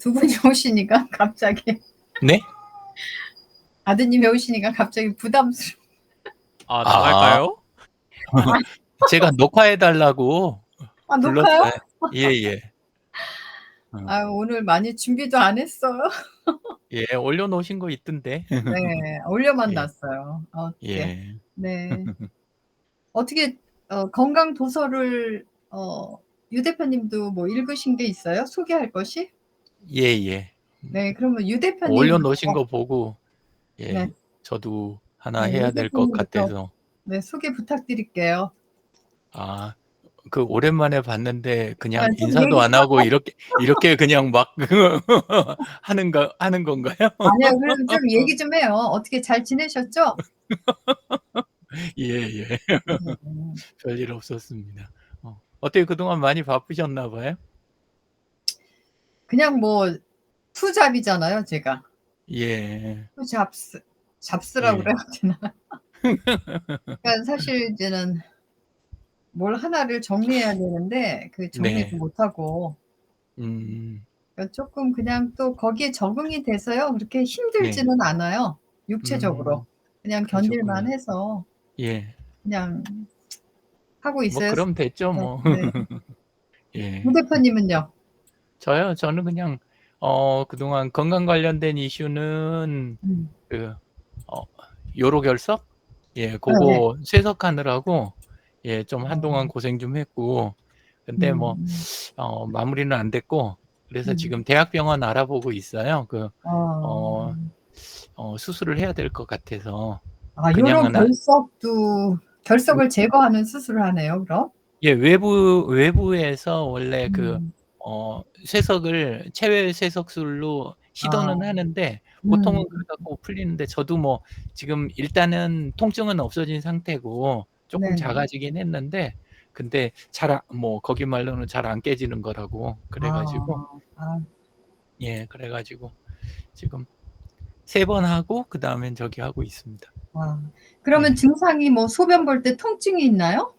두 분이 오시니까 갑자기 네? 아드님이 오시니까 갑자기 부담스러워. 아, 아, 나갈까요? 제가 녹화해달라고 아, 녹화요? 불렀어요. 예. 아, 오늘 많이 준비도 안 했어요. 예, 올려놓으신 거 있던데. 네, 올려만 예. 놨어요. 어떻게. 예. 네. 어떻게, 건강 도서를, 유 대표님도 뭐 읽으신 게 있어요? 소개할 것이? 예. 네, 그러면 유 대표님. 올려놓으신 거 보고, 예, 네. 저도 하나 네, 해야 유 될 것 대표님부터 같아서. 네, 소개 부탁드릴게요. 아, 그 오랜만에 봤는데 그냥 아, 좀 인사도 얘기 안 하고 이렇게 그냥 막 하는 건가요? 아니요, 그래도 좀 얘기 좀 해요. 어떻게 잘 지내셨죠? 예. 네. 별일 없었습니다. 어떻게 그동안 많이 바쁘셨나 봐요? 그냥 뭐 투잡이잖아요, 제가. 예. 잡스라고 예. 그래야 되나? 그러니까 사실 이제는 뭘 하나를 정리해야 되는데 그 정리도 네. 못하고 그러니까 조금 그냥 또 거기에 적응이 돼서요. 그렇게 네. 힘들지는 않아요. 육체적으로. 그냥 그러셨구나. 견딜만 해서 예. 그냥 하고 뭐 있어요. 그럼 됐죠, 네. 뭐. 네. 예. 유 대표님은요? 저요? 저는 그냥 그동안 건강 관련된 이슈는 그 요로 결석? 예, 네. 그거 쇠석하느라고 예, 좀 한동안 어. 고생 좀 했고, 근데 뭐 마무리는 안 됐고, 그래서 지금 대학병원 알아보고 있어요. 수술을 해야 될 것 같아서. 아, 요로 그냥은 결석을 제거하는 수술을 하네요, 그럼? 예, 외부에서 원래 체외 쇠석술로 시도는 아. 하는데, 보통은 그래갖고 풀리는데, 저도 뭐, 지금 일단은 통증은 없어진 상태고, 조금 네네. 작아지긴 했는데, 근데 거기 말로는 잘 안 깨지는 거라고, 그래가지고, 예, 그래가지고, 지금 3번 하고, 그 다음엔 저기 하고 있습니다. 그러면 예. 증상이 뭐 소변 볼 때 통증이 있나요?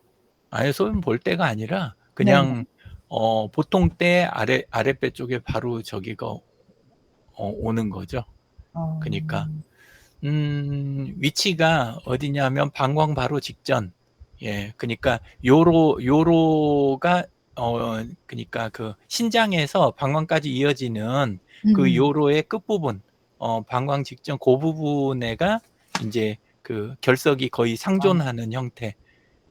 아예 소변 볼 때가 아니라, 네. 그냥, 보통 때 아랫배 쪽에 바로 저기가 오는 거죠. 그러니까 위치가 어디냐면 방광 바로 직전. 예, 그러니까 요로가 그러니까 그 신장에서 방광까지 이어지는 그 요로의 끝부분, 방광 직전 그 부분에가 이제 그 결석이 거의 상존하는 형태.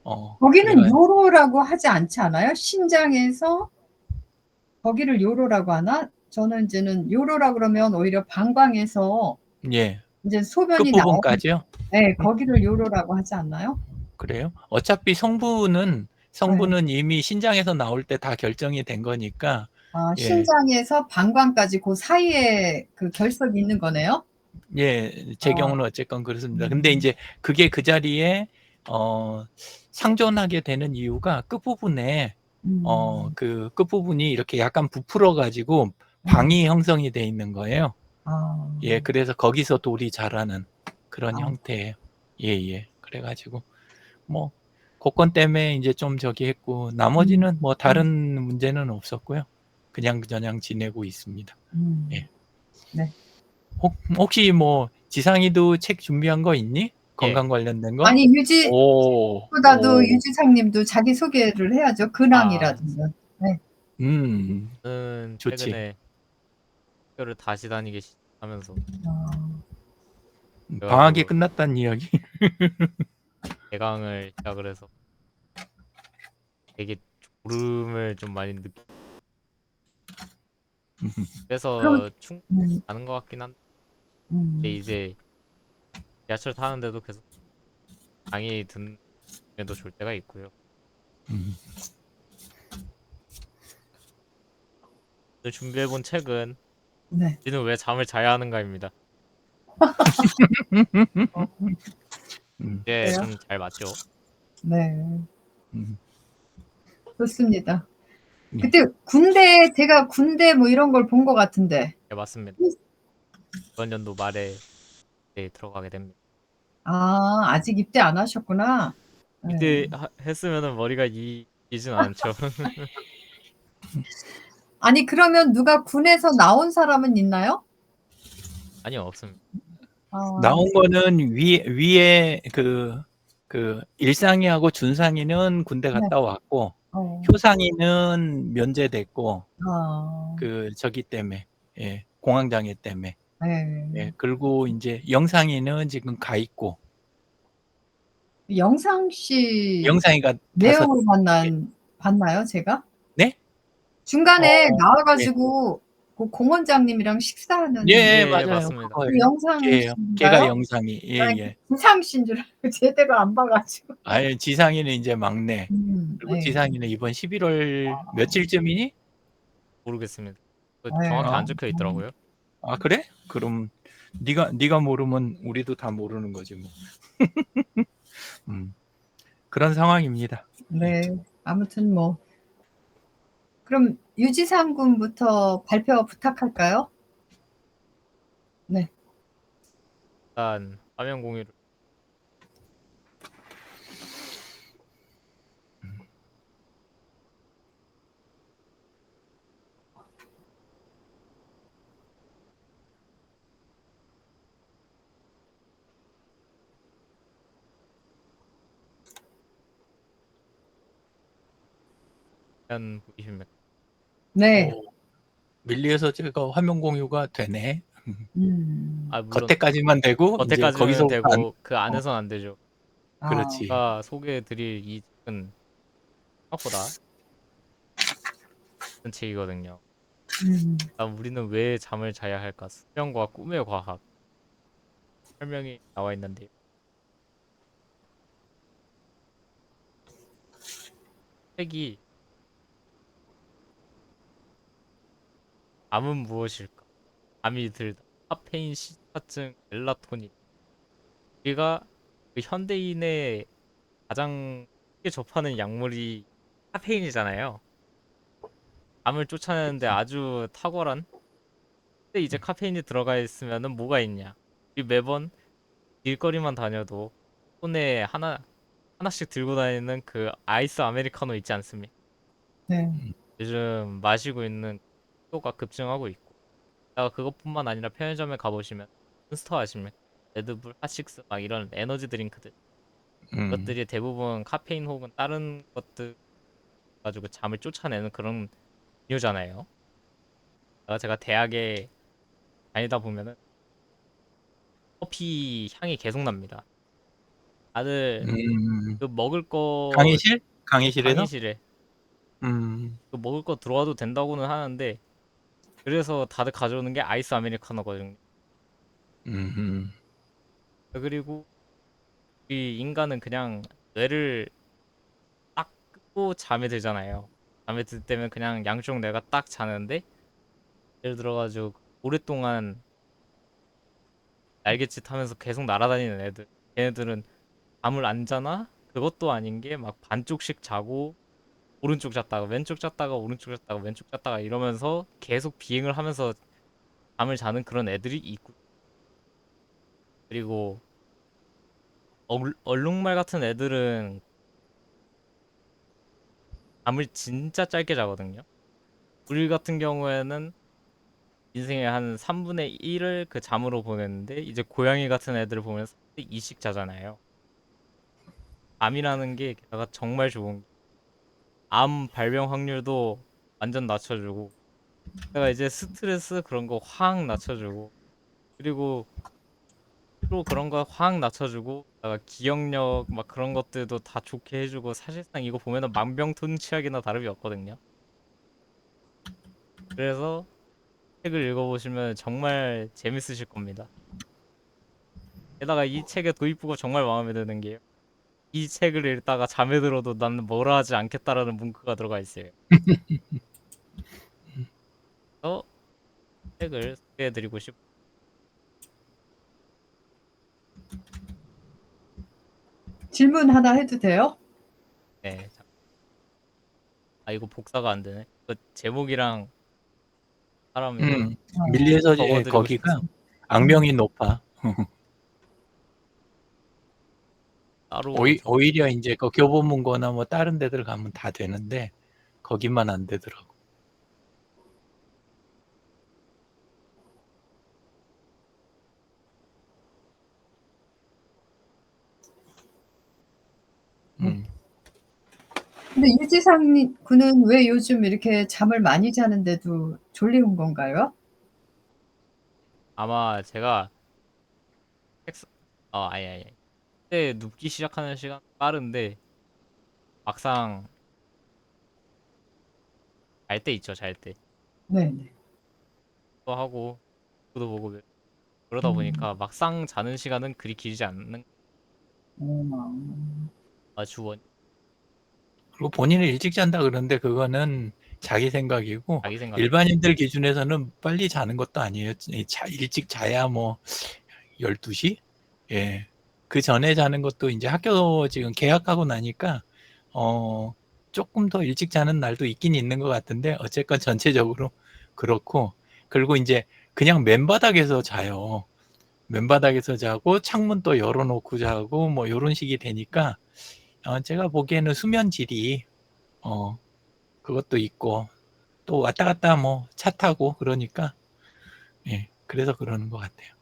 거기는 그래가 요로라고 하지 않지 않아요? 신장에서 거기를 요로라고 하나? 저는 이제는 요로라 그러면 오히려 방광에서 예, 이제 소변이 나오는 끝부분까지요. 네, 거기를 요로라고 하지 않나요? 그래요? 어차피 성분은 이미 신장에서 나올 때 다 결정이 된 거니까. 아, 예, 신장에서 방광까지 그 사이에 그 결석이 있는 거네요? 예, 제 경우는 어쨌건 그렇습니다. 근데 이제 그게 그 자리에 상존하게 되는 이유가 끝부분에 그 끝부분이 이렇게 약간 부풀어 가지고 방이 형성이 돼 있는 거예요. 예, 그래서 거기서 돌이 자라는 그런 형태예요. 예. 그래가지고 뭐 그건 때문에 이제 좀 저기 했고, 나머지는 뭐 다른 문제는 없었고요. 그냥 지내고 있습니다. 예. 네. 혹시 뭐 지상이도 책 준비한 거 있니? 예. 건강 관련된 거? 아니, 보다도 유지상님도 자기 소개를 해야죠. 근황이라든가. 네. 저는 좋지. 최근에 학교를 다시 다니기 시작하면서 방학이 그래가지고 끝났다는 이야기. 개강을 시작을 해서 되게 졸음을 좀 많이 느끼. 그래서 충분히 가는 것 같긴 한데 이제 지하철 타는데도 계속 강의 듣는데도 졸 때가 있고요. 오늘 준비해본 책은 우리는 왜 잠을 자야 하는가입니다. 이제 좀 잘 맞죠? 네. 음. 좋습니다. 네. 그때 제가 군대 뭐 이런 걸 본 것 같은데. 네, 맞습니다. 이번 연도 말에 들어가게 됩니다. 아직 입대 안 하셨구나. 이때 했으면은 머리가 이진 않죠. 아니 그러면 누가 군에서 나온 사람은 있나요? 아니요, 없습니다. 아. 나온 거는 위에 일상이하고 준상이는 군대 네. 갔다 왔고 어. 효상이는 면제됐고 아. 저기 때문에 공황장애 때문에 네. 그리고 이제 영상이는 지금 가 있고 영상 씨 영상이가 5 내용을 예. 봤나요, 제가? 네? 중간에 나와 예. 가지고 그 공원장님이랑 식사하는 예, 예, 맞아요. 맞습니다. 그 그거예요. 영상 걔예요. 걔가 씨인가요? 영상이. 아니 예예. 지상 씨인 줄 알고 제대로 안 봐 가지고. 아예 지상이는 이제 막내. 그리고 네. 지상이는 이번 11월 며칠쯤이니? 모르겠습니다. 예. 정확히 아. 안 적혀 있더라고요. 아 그래? 그럼 네가 모르면 우리도 다 모르는 거지 뭐. 그런 상황입니다. 네. 아무튼 뭐 그럼 유지상 군부터 발표 부탁할까요? 네. 일단 화면 공유를 화면 보이십니까? 네. 밀리에서 제가 화면 공유가 되네. 음. 물론 겉에까지만 되고 이제 겉에까지는 거기서부터 안 되고 그 안에선 안 되죠. 아. 그렇지. 제가 소개해 드릴 이 책은 생각보다 큰 책이거든요. 음. 우리는 왜 잠을 자야 할까? 수면과 꿈의 과학. 설명이 나와 있는데요. 책이 잠은 무엇일까? 잠이 들다. 카페인, 시차증, 멜라토닌. 우리가 그 현대인의 가장 쉽게 접하는 약물이 카페인이잖아요. 잠을 쫓아내는데 아주 탁월한. 근데 이제 카페인이 들어가 있으면은 뭐가 있냐? 우리 매번 길거리만 다녀도 손에 하나씩 들고 다니는 그 아이스 아메리카노 있지 않습니까? 네. 요즘 마시고 있는 속도가 급증하고 있고, 그것뿐만 아니라 편의점에 가보시면 몬스터 아십니까? 레드불, 핫식스 막 이런 에너지 드링크들, 음. 그것들이 대부분 카페인 혹은 다른 것들 가지고 잠을 쫓아내는 그런 음료잖아요. 제가 대학에 다니다 보면은 커피 향이 계속 납니다. 다들 음. 그 먹을 거 강의실? 강의실에서? 강의실에 음. 그 먹을 거 들어와도 된다고는 하는데, 그래서 다들 가져오는 게 아이스 아메리카노거든요. 음음. 그리고 이 인간은 그냥 뇌를 딱 끄고 잠에 들잖아요. 잠에 들 때면 그냥 양쪽 뇌가 딱 자는데, 예를 들어가지고 오랫동안 날갯짓 하면서 계속 날아다니는 애들, 걔네들은 잠을 안 자나? 그것도 아닌 게 막 반쪽씩 자고 오른쪽 잤다가 왼쪽 잤다가 오른쪽 잤다가 왼쪽 잤다가 이러면서 계속 비행을 하면서 잠을 자는 그런 애들이 있고, 그리고 얼룩말 같은 애들은 잠을 진짜 짧게 자거든요. 우리 같은 경우에는 인생의 한 3분의 1을 그 잠으로 보냈는데, 이제 고양이 같은 애들을 보면 3분의 2씩 자잖아요. 잠이라는 게 게다가 정말 좋은 게 암 발병 확률도 완전 낮춰주고, 내가 이제 스트레스 그런 거 확 낮춰주고, 그리고 또 그런 거 확 낮춰주고, 내가 기억력 막 그런 것들도 다 좋게 해주고, 사실상 이거 보면은 만병통치약이나 다름이 없거든요. 그래서 책을 읽어보시면 정말 재밌으실 겁니다. 게다가 이 책의 도입부가 정말 마음에 드는 게요, 이 책을 읽다가 잠에 들어도 나는 뭐라 하지 않겠다라는 문구가 들어가 있어요. 그래서 책을 소개해드리고 싶. 질문 하나 해도 돼요? 네. 이거 복사가 안 되네. 그 제목이랑 사람 이거 밀리에서 적어드리고 거기가 싶어서 악명이 높아. 따로 오히려 이제 그 교보문고나 뭐 다른 데들 가면 다 되는데 거기만 안 되더라고. 근데 유지상 군은 왜 요즘 이렇게 잠을 많이 자는데도 졸린 건가요? 아마 제가 텍스 아니. 그때 눕기 시작하는 시간 빠른데 막상 잘 때 있죠, 잘 때. 네네. 또 하고 도 보고 그러다 음. 보니까 막상 자는 시간은 그리 길지 않는 어. 주원 그리고 본인은 일찍 잔다 그러는데 그거는 자기 생각이고 자기 생각이. 일반인들 기준에서는 빨리 자는 것도 아니에요. 일찍 자야 뭐 12시? 예. 그 전에 자는 것도 이제 학교 지금 개학하고 나니까 조금 더 일찍 자는 날도 있긴 있는 것 같은데 어쨌건 전체적으로 그렇고 그리고 이제 그냥 맨바닥에서 자요. 맨바닥에서 자고 창문 또 열어놓고 자고 뭐 이런 식이 되니까 제가 보기에는 수면 질이 그것도 있고 또 왔다 갔다 뭐 차 타고 그러니까 예, 그래서 그러는 것 같아요.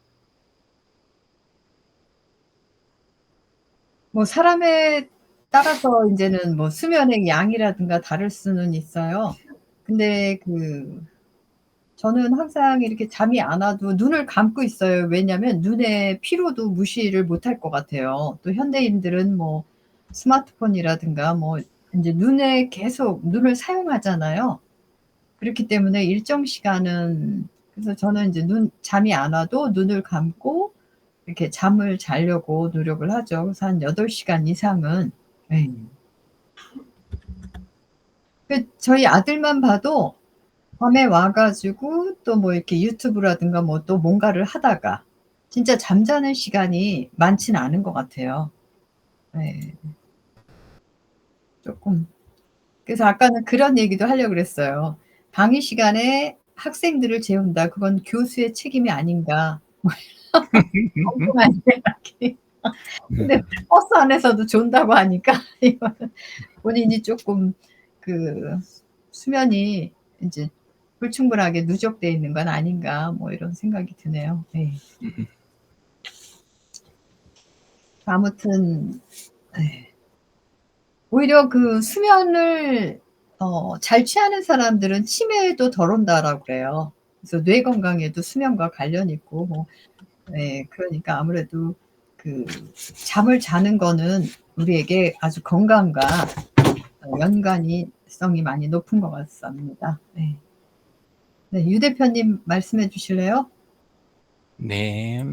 뭐 사람에 따라서 인제는 뭐 수면의 양이라든가 다를 수는 있어요. 근데 저는 항상 이렇게 잠이 안 와도 눈을 감고 있어요. 왜냐면 눈의 피로도 무시를 못할 것 같아요. 또 현대인들은 뭐 스마트폰이라든가 뭐 인제 눈에 계속 눈을 사용하잖아요. 그렇기 때문에 일정 시간은 그래서 저는 인제 잠이 안 와도 눈을 감고 이렇게 잠을 자려고 노력을 하죠. 그래서 한 8 시간 이상은 예. 저희 아들만 봐도 밤에 와 가지고 또 뭐 이렇게 유튜브라든가 뭐 또 뭔가를 하다가 진짜 잠자는 시간이 많지는 않은 것 같아요. 예. 쪼끔. 그래서 아까는 그런 얘기도 하려고 그랬어요. "강의 시간에 학생들을 재운다. 그건 교수의 책임이 아닌가." 뭐 엉뚱한 생각이. 근데 버스 안에서도 존다고 하니까 이거는 본인이 쪼끔 그 수면이 인제 불충분하게 누적돼 있는 건 아닌가 뭐 이런 생각이 드네요. 네. 아무튼 예. 오히려 그 수면을 잘 취하는 사람들은 치매도 덜 온다라고 그래요. 그래서 뇌 건강에도 수면과 관련이 있고 뭐 예 그러니까 아무래도 그 잠을 자는 거는 우리에게 아주 건강과 연관성이 많이 높은 것 같습니다. 네. 네. 유 대표님 말씀해 주실래요? 네.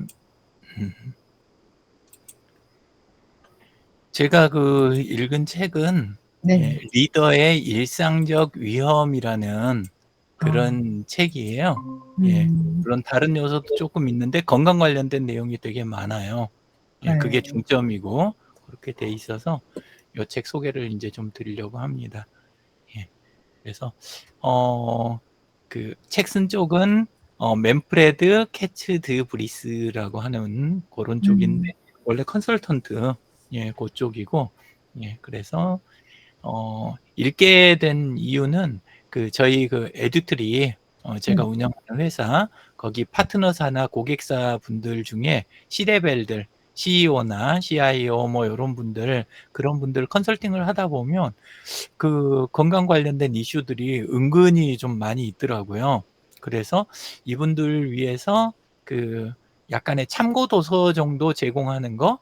제가 읽은 책은 네네. 예, 리더의 일상적 위험이라는 아. 그런 책이에요. 예. 음. 물론 다른 요소도 조금 있는데 건강 관련된 내용이 되게 많아요. 예, 그게 네. 중점이고 그렇게 돼 있어서 요 책 소개를 인제 좀 드리려고 합니다. 예. 그래서 책 쓴 쪽은 맨프레드 캐츠 드 브리스라고 하는 고런 쪽인데 음. 원래 컨설턴트 예, 고쪽이고 예, 그래서 읽게 된 이유는 저희 에듀트리 제가 네. 운영하는 회사 거기 파트너사나 고객사 분들 중에 C레벨들 CEO나 CIO 뭐 요런 분들 그런 분들 컨설팅을 하다 보면 건강 관련된 이슈들이 은근히 좀 많이 있더라고요. 그래서 이분들 위해서 약간의 참고 도서 정도 제공하는 거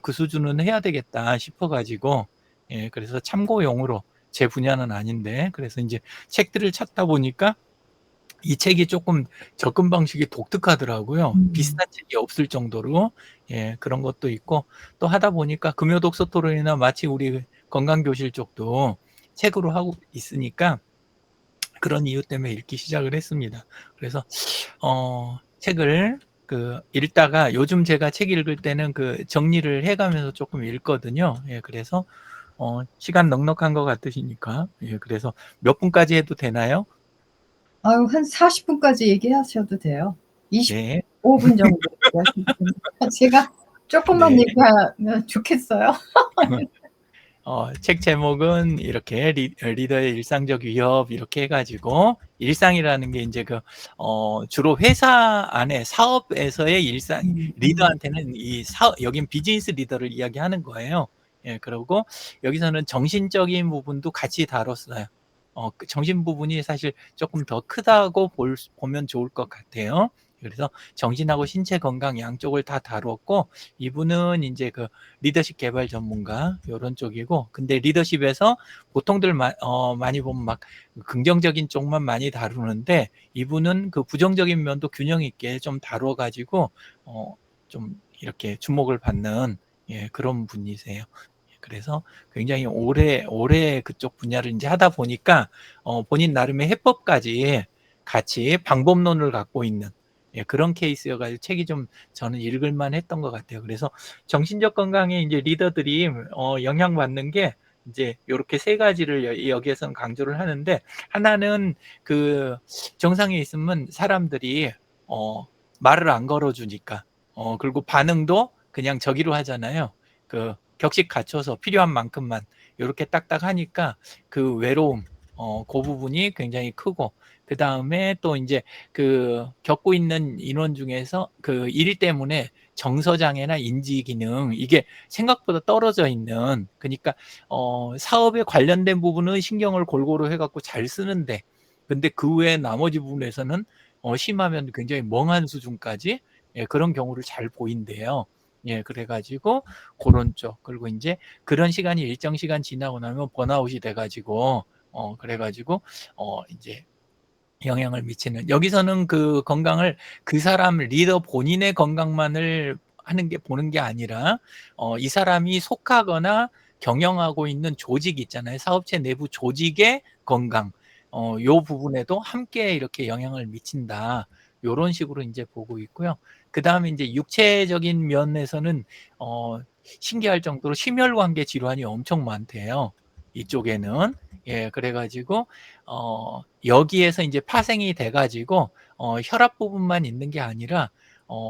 그 수준은 해야 되겠다 싶어 가지고 예, 그래서 참고용으로 제 분야는 아닌데 그래서 인제 책들을 찾다 보니까 이 책이 쪼끔 접근 방식이 독특하더라고요. 음. 비슷한 책이 없을 정도로. 예, 그런 것도 있고 또 하다 보니까 금요 독서 토론이나 마치 우리 건강교실 쪽도 책으로 하고 있으니까 그런 이유 때문에 읽기 시작을 했습니다. 그래서 책을 읽다가 요즘 제가 책 읽을 때는 정리를 해 가면서 쪼끔 읽거든요. 예, 그래서 시간 넉넉한 것 같으시니까 예, 그래서 몇 분까지 해도 되나요? 아유 한 40 분까지 얘기하셔도 돼요. 네. 25분 정도 얘기하시면 됩니다. 제가 쪼끔만 네. 얘기하면 좋겠어요? 책 제목은 이렇게 리더의 일상적 위협 이렇게 해 가지고 일상이라는 게 인제 주로 회사 안에 사업에서의 일상 음. 리더한테는 여긴 비즈니스 리더를 이야기하는 거예요. 예, 그리고 여기서는 정신적인 부분도 같이 다뤘어요. 그 정신 부분이 사실 조금 더 크다고 보면 좋을 것 같아요. 그래서 정신하고 신체 건강 양쪽을 다 다뤘고, 이분은 이제 그 리더십 개발 전문가 이런 쪽이고, 근데 리더십에서 보통들 많이 보면 막 긍정적인 쪽만 많이 다루는데, 이분은 그 부정적인 면도 균형 있게 좀 다뤄가지고 좀 이렇게 주목을 받는, 예, 그런 분이세요. 그래서 굉장히 오래 그쪽 분야를 이제 하다 보니까 본인 나름의 해법까지 같이 방법론을 갖고 있는, 예, 그런 케이스여가지고 책이 좀 저는 읽을만 했던 것 같아요. 그래서 정신적 건강에 이제 리더들이 영향받는 게 이제 이렇게 세 가지를 여기에서는 강조를 하는데, 하나는 그 정상에 있으면 사람들이 말을 안 걸어주니까, 그리고 반응도 그냥 저기로 하잖아요. 그 격식 갖춰서 필요한 만큼만 이렇게 딱딱 하니까 그 외로움, 그 부분이 굉장히 크고, 그 다음에 또 이제 그 겪고 있는 인원 중에서 그 일 때문에 정서장애나 인지기능, 이게 생각보다 떨어져 있는, 그러니까 사업에 관련된 부분은 신경을 골고루 해갖고 잘 쓰는데, 근데 그 외에 나머지 부분에서는 심하면 굉장히 멍한 수준까지, 예, 그런 경우를 잘 보인대요. 예, 그래가지고 그런 쪽, 그리고 이제 그런 시간이 일정 시간 지나고 나면 번아웃이 돼가지고 그래가지고 이제 영향을 미치는, 여기서는 그 건강을 그 사람 리더 본인의 건강만을 보는 게 아니라 이 사람이 속하거나 경영하고 있는 조직 있잖아요. 사업체 내부 조직의 건강, 요 부분에도 함께 이렇게 영향을 미친다. 요런 식으로 이제 보고 있고요. 그 다음에 이제 육체적인 면에서는 신기할 정도로 심혈관계 질환이 엄청 많대요. 이쪽에는. 예, 그래가지고 여기에서 이제 파생이 돼가지고 혈압 부분만 있는 게 아니라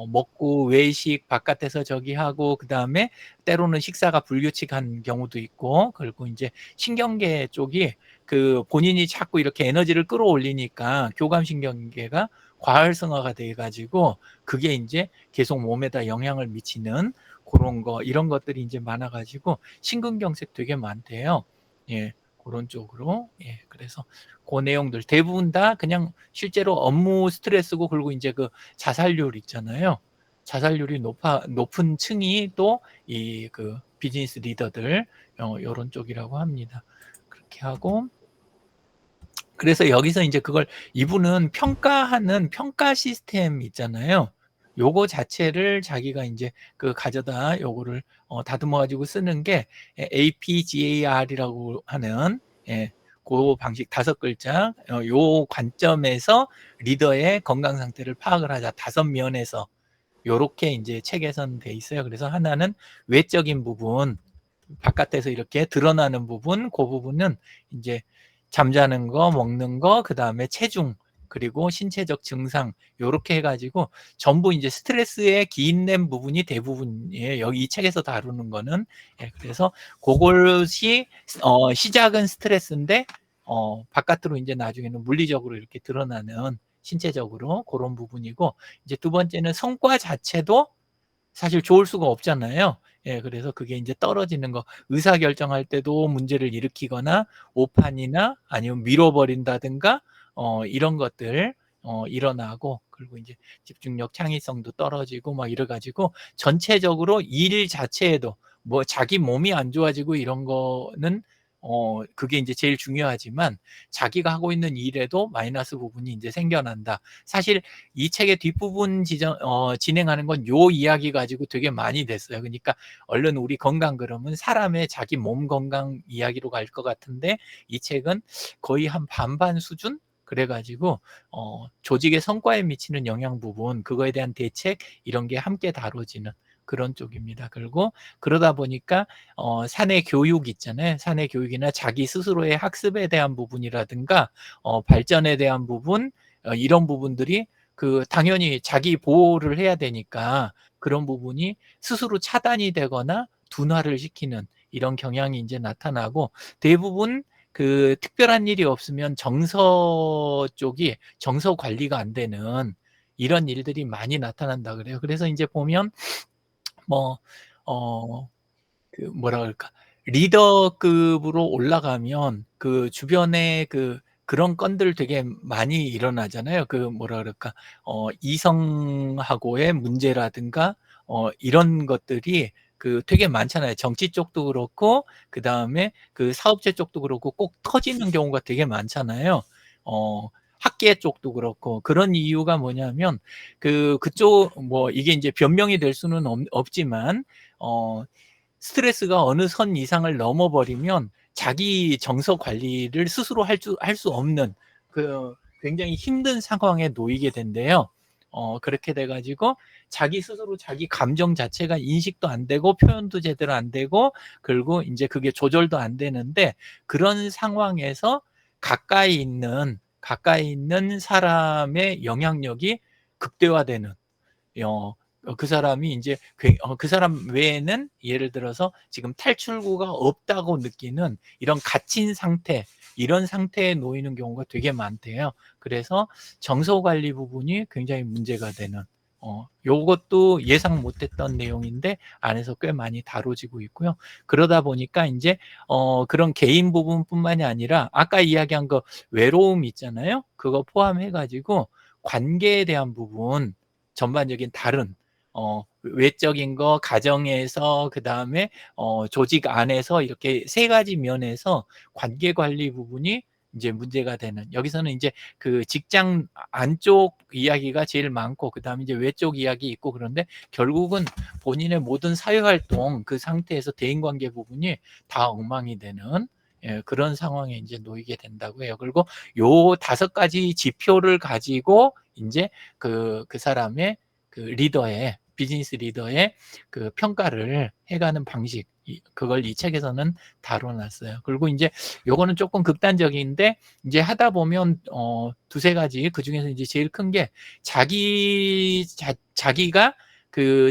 먹고 외식 바깥에서 저기 하고, 그 다음에 때로는 식사가 불규칙한 경우도 있고, 그리고 이제 신경계 쪽이 그 본인이 자꾸 이렇게 에너지를 끌어올리니까 교감신경계가 과활성화가 돼가지고 그게 이제 계속 몸에다 영향을 미치는 그런 거, 이런 것들이 이제 많아가지고 심근경색 되게 많대요. 예, 그런 쪽으로. 예, 그래서 그 내용들 대부분 다 그냥 실제로 업무 스트레스고, 그리고 이제 그 자살률 있잖아요. 자살률이 높은 층이 또 이 그 비즈니스 리더들 이런 쪽이라고 합니다. 그렇게 하고, 그래서 여기서 이제 그걸 이분은 평가하는 평가 시스템 있잖아요. 요거 자체를 자기가 이제 그 가져다 요거를 다듬어 가지고 쓰는 게 APGAR이라고 하는, 예, 그 방식 5글자, 요 관점에서 리더의 건강 상태를 파악을 하자. 5면에서 요렇게 이제 책에선 돼 있어요. 그래서 하나는 외적인 부분, 바깥에서 이렇게 드러나는 부분, 그 부분은 이제 잠자는 거, 먹는 거, 그 다음에 체중, 그리고 신체적 증상, 요렇게 해가지고 전부 이제 스트레스에 기인된 부분이 대부분이에요. 여기 이 책에서 다루는 거는. 예, 그래서 그것이 시작은 스트레스인데 바깥으로 이제 나중에는 물리적으로 이렇게 드러나는, 신체적으로 그런 부분이고, 이제 두 번째는 성과 자체도 사실 좋을 수가 없잖아요. 예, 그래서 그게 이제 떨어지는 거, 의사결정할 때도 문제를 일으키거나 오판이나 아니면 밀어버린다든가 이런 것들 일어나고, 그리고 이제 집중력, 창의성도 떨어지고 막 이래가지고 전체적으로 일 자체에도 뭐 자기 몸이 안 좋아지고 이런 거는 그게 이제 제일 중요하지만 자기가 하고 있는 일에도 마이너스 부분이 이제 생겨난다. 사실 이 책의 뒷부분 진행하는 건 요 이야기 가지고 되게 많이 됐어요. 그러니까 얼른 우리 건강 그러면 사람의 자기 몸 건강 이야기로 갈 것 같은데, 이 책은 거의 한 반반 수준? 그래가지고 조직의 성과에 미치는 영향 부분, 그거에 대한 대책, 이런 게 함께 다뤄지는 그런 쪽입니다. 그리고 그러다 보니까 사내 교육 있잖아요. 사내 교육이나 자기 스스로의 학습에 대한 부분이라든가 발전에 대한 부분, 이런 부분들이 그 당연히 자기 보호를 해야 되니까 그런 부분이 스스로 차단이 되거나 둔화를 시키는 이런 경향이 이제 나타나고, 대부분 그 특별한 일이 없으면 정서 쪽이 정서 관리가 안 되는 이런 일들이 많이 나타난다 그래요. 그래서 이제 보면 뭐 그 뭐라 그럴까, 리더급으로 올라가면 그 주변에 그런 건들 되게 많이 일어나잖아요. 그 뭐라 그럴까, 이성하고의 문제라든가, 이런 것들이 되게 많잖아요. 정치 쪽도 그렇고, 그 다음에 그 사업체 쪽도 그렇고, 꼭 터지는 경우가 되게 많잖아요. 학계 쪽도 그렇고, 그런 이유가 뭐냐면, 그쪽, 뭐, 이게 이제 변명이 될 수는 없지만, 스트레스가 어느 선 이상을 넘어버리면 자기 정서 관리를 스스로 할 수 없는 굉장히 힘든 상황에 놓이게 된대요. 그렇게 돼가지고 자기 스스로 자기 감정 자체가 인식도 안 되고 표현도 제대로 안 되고, 그리고 이제 그게 조절도 안 되는데, 그런 상황에서 가까이 있는 사람의 영향력이 극대화되는, 그 사람이 이제 그 사람 외에는 예를 들어서 지금 탈출구가 없다고 느끼는 이런 갇힌 상태, 이런 상태에 놓이는 경우가 되게 많대요. 그래서 정서 관리 부분이 굉장히 문제가 되는, 요것도 예상 못했던 내용인데 안에서 꽤 많이 다뤄지고 있고요. 그러다 보니까 이제 그런 개인 부분뿐만이 아니라 아까 이야기한 거 외로움 있잖아요. 그거 포함해 가지고 관계에 대한 부분, 전반적인 다른 외적인 거, 가정에서, 그 다음에 조직 안에서, 이렇게 세 가지 면에서 관계 관리 부분이 이제 문제가 되는, 여기서는 이제 그 직장 안쪽 이야기가 제일 많고, 그 다음에 이제 외쪽 이야기 있고, 그런데 결국은 본인의 모든 사회활동 그 상태에서 대인관계 부분이 다 엉망이 되는, 예, 그런 상황에 이제 놓이게 된다고 해요. 그리고 요 5가지 지표를 가지고 이제 그 사람의 리더의, 비즈니스 리더의 평가를 해가는 방식, 그걸 이 책에서는 다뤄놨어요. 그리고 이제 요거는 조금 극단적인데, 이제 하다 보면 2-3가지, 그 중에서 이제 제일 큰 게 자기가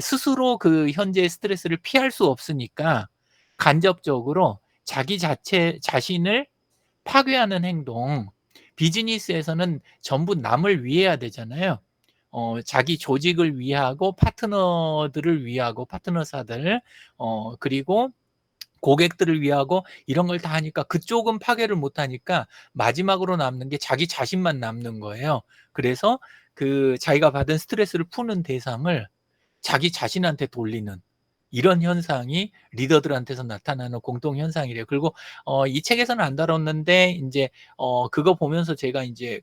스스로 현재 스트레스를 피할 수 없으니까 간접적으로 자기 자신을 파괴하는 행동. 비즈니스에서는 전부 남을 위해야 되잖아요. 자기 조직을 위하고, 파트너들을 위하고, 파트너사들, 그리고 고객들을 위하고, 이런 걸 다 하니까 그쪽은 파괴를 못 하니까 마지막으로 남는 게 자기 자신만 남는 거예요. 그래서 자기가 받은 스트레스를 푸는 대상을 자기 자신한테 돌리는, 이런 현상이 리더들한테서 나타나는 공통 현상이래요. 그리고 이 책에서는 안 다뤘는데, 이제 그거 보면서 제가 이제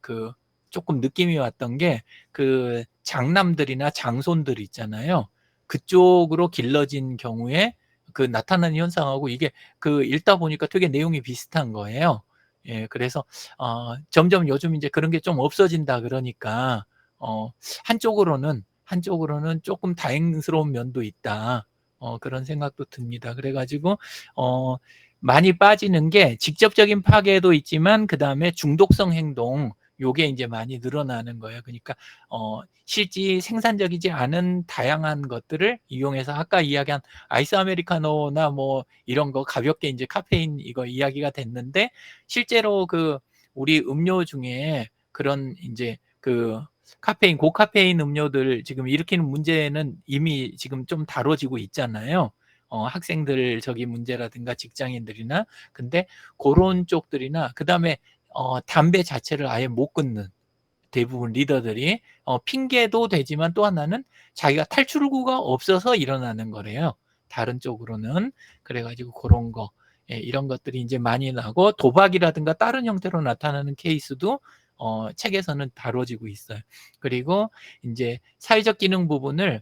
조금 느낌이 왔던 게, 장남들이나 장손들 있잖아요. 그쪽으로 길러진 경우에 나타나는 현상하고, 이게 읽다 보니까 되게 내용이 비슷한 거예요. 예, 그래서 점점 요즘 이제 그런 게 좀 없어진다 그러니까, 한쪽으로는 조금 다행스러운 면도 있다. 그런 생각도 듭니다. 그래가지고 많이 빠지는 게 직접적인 파괴도 있지만, 그 다음에 중독성 행동, 요게 이제 많이 늘어나는 거예요. 그러니까 실제 생산적이지 않은 다양한 것들을 이용해서, 아까 이야기한 아이스 아메리카노나 뭐 이런 거 가볍게 이제 카페인 이거 이야기가 됐는데, 실제로 우리 음료 중에 그런 이제 카페인, 고카페인 음료들 지금 일으키는 문제는 이미 지금 좀 다뤄지고 있잖아요. 학생들 문제라든가 직장인들이나. 근데 그런 쪽들이나, 그 다음에 담배 자체를 아예 못 끊는 대부분 리더들이, 핑계도 되지만 또 하나는 자기가 탈출구가 없어서 일어나는 거래요. 다른 쪽으로는. 그래가지고 그런 거, 예, 이런 것들이 이제 많이 나고, 도박이라든가 다른 형태로 나타나는 케이스도 책에서는 다뤄지고 있어요. 그리고 이제 사회적 기능 부분을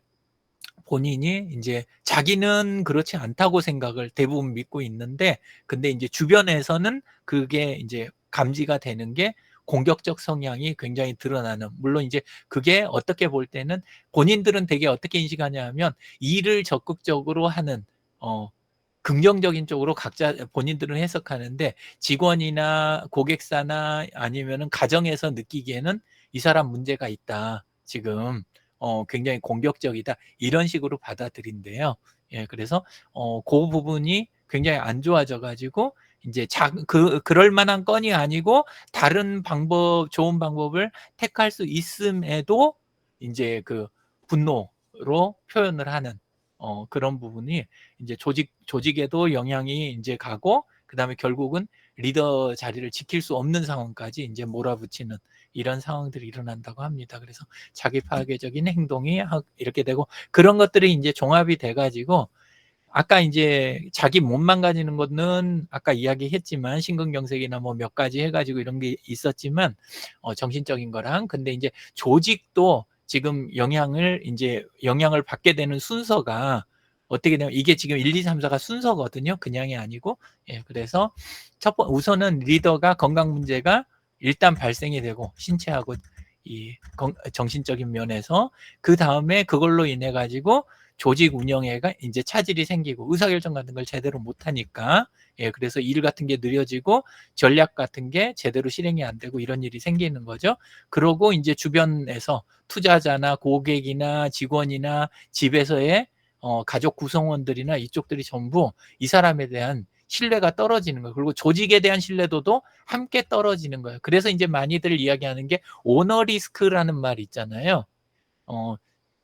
본인이 이제 자기는 그렇지 않다고 생각을 대부분 믿고 있는데, 근데 이제 주변에서는 그게 이제 감지가 되는 게 공격적 성향이 굉장히 드러나는, 물론 이제 그게 어떻게 볼 때는 본인들은 되게 어떻게 인식하냐 하면, 일을 적극적으로 하는, 긍정적인 쪽으로 각자 본인들은 해석하는데, 직원이나 고객사나 아니면은 가정에서 느끼기에는 이 사람 문제가 있다, 지금 굉장히 공격적이다, 이런 식으로 받아들인대요. 예, 그래서 그 부분이 굉장히 안 좋아져 가지고, 이제 그럴 만한 건이 아니고 다른 방법, 좋은 방법을 택할 수 있음에도 이제 분노로 표현을 하는, 그런 부분이 이제 조직에도 영향이 이제 가고, 그다음에 결국은 리더 자리를 지킬 수 없는 상황까지 이제 몰아붙이는 이런 상황들이 일어난다고 합니다. 그래서 자기 파괴적인 행동이 이렇게 되고, 그런 것들이 이제 종합이 돼가지고, 아까 이제 자기 몸 망가지는 거는 아까 이야기했지만 심근경색이나 뭐 몇 가지 해가지고 이런 게 있었지만 정신적인 거랑, 근데 이제 조직도 지금 영향을 받게 되는 순서가 어떻게 되면 이게 지금 1, 2, 3, 4가 순서거든요. 그냥이 아니고. 예, 그래서 우선은 리더가 건강 문제가 일단 발생이 되고, 신체하고 이 정신적인 면에서, 그 다음에 그걸로 인해 가지고 조직 운영에가 이제 차질이 생기고, 의사결정 같은 걸 제대로 못하니까, 예, 그래서 일 같은 게 느려지고 전략 같은 게 제대로 실행이 안 되고 이런 일이 생기는 거죠. 그러고 이제 주변에서 투자자나 고객이나 직원이나 집에서의 가족 구성원들이나 이쪽들이 전부 이 사람에 대한 신뢰가 떨어지는 거예요. 그리고 조직에 대한 신뢰도도 함께 떨어지는 거예요. 그래서 이제 많이들 이야기하는 게 오너 리스크라는 말 있잖아요.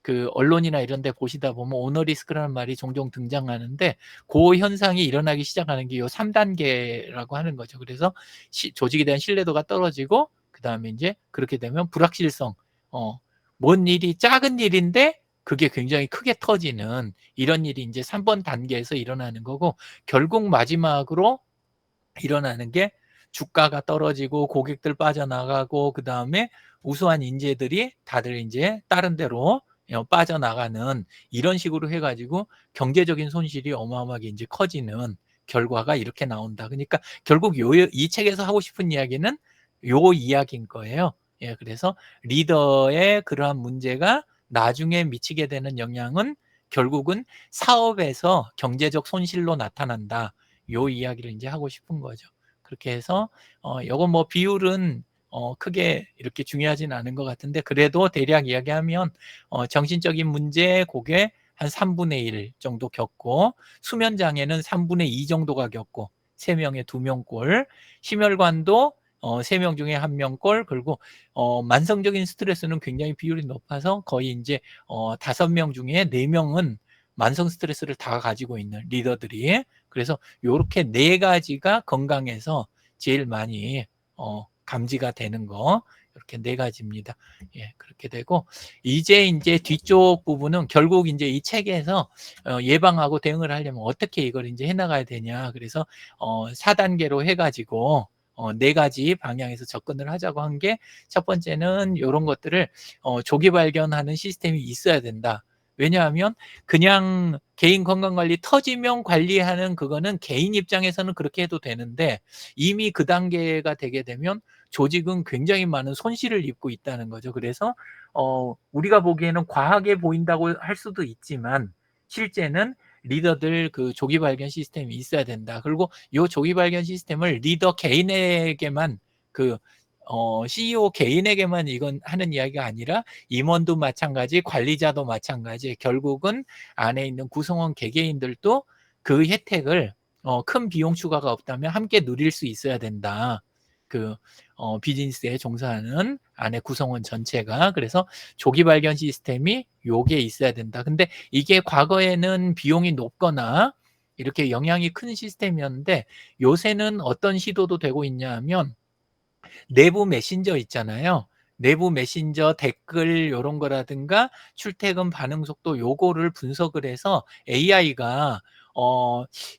그 언론이나 이런 데 보시다 보면 오너 리스크라는 말이 종종 등장하는데, 그 현상이 일어나기 시작하는 게 요 3단계라고 하는 거죠. 그래서 조직에 대한 신뢰도가 떨어지고, 그다음에 이제 그렇게 되면 불확실성, 뭔 일이 작은 일인데 그게 굉장히 크게 터지는 이런 일이 이제 3번 단계에서 일어나는 거고, 결국 마지막으로 일어나는 게 주가가 떨어지고 고객들 빠져나가고, 그다음에 우수한 인재들이 다들 이제 다른 데로 빠져나가는, 이런 식으로 해가지고 경제적인 손실이 어마어마하게 이제 커지는 결과가 이렇게 나온다. 그러니까 결국 이 책에서 하고 싶은 이야기는 요 이야기인 거예요. 예, 그래서 리더의 그러한 문제가 나중에 미치게 되는 영향은 결국은 사업에서 경제적 손실로 나타난다. 요 이야기를 이제 하고 싶은 거죠. 그렇게 해서 요거 뭐 비율은 크게 이렇게 중요하진 않은 것 같은데, 그래도 대략 이야기하면 정신적인 문제 그게 한 3분의 1 정도 겪고, 수면 장애는 3분의 2 정도가 겪고, 3명에 2명꼴, 심혈관도 3명 중에 1명꼴, 그리고 만성적인 스트레스는 굉장히 비율이 높아서 거의 이제 5명 중에 4명은 만성 스트레스를 다 가지고 있는 리더들이. 그래서 요렇게 4가지가 건강에서 제일 많이 감지가 되는 거, 이렇게 4가지입니다. 예, 그렇게 되고, 이제 뒤쪽 부분은 결국 이제 이 책에서 예방하고 대응을 하려면 어떻게 이걸 이제 해나가야 되냐. 그래서 4단계로 해가지고 4가지 방향에서 접근을 하자고 한 게, 첫 번째는 이런 것들을 조기 발견하는 시스템이 있어야 된다. 왜냐하면 그냥 개인 건강관리 터지면 관리하는 그거는 개인 입장에서는 그렇게 해도 되는데, 이미 그 단계가 되게 되면 조직은 굉장히 많은 손실을 입고 있다는 거죠. 그래서 우리가 보기에는 과하게 보인다고 할 수도 있지만, 실제는 리더들 그 조기 발견 시스템이 있어야 된다. 그리고 이 조기 발견 시스템을 리더 개인에게만, 그 CEO 개인에게만 이건 하는 이야기가 아니라 임원도 마찬가지, 관리자도 마찬가지, 결국은 안에 있는 구성원 개개인들도 그 혜택을 큰 비용 추가가 없다면 함께 누릴 수 있어야 된다. 그 비즈니스에 종사하는 안에 구성원 전체가. 그래서 조기 발견 시스템이 요게 있어야 된다. 근데 이게 과거에는 비용이 높거나 이렇게 영향이 큰 시스템이었는데, 요새는 어떤 시도도 되고 있냐 하면, 내부 메신저 있잖아요. 내부 메신저 댓글 요런 거라든가 출퇴근 반응 속도 요거를 분석을 해서 AI가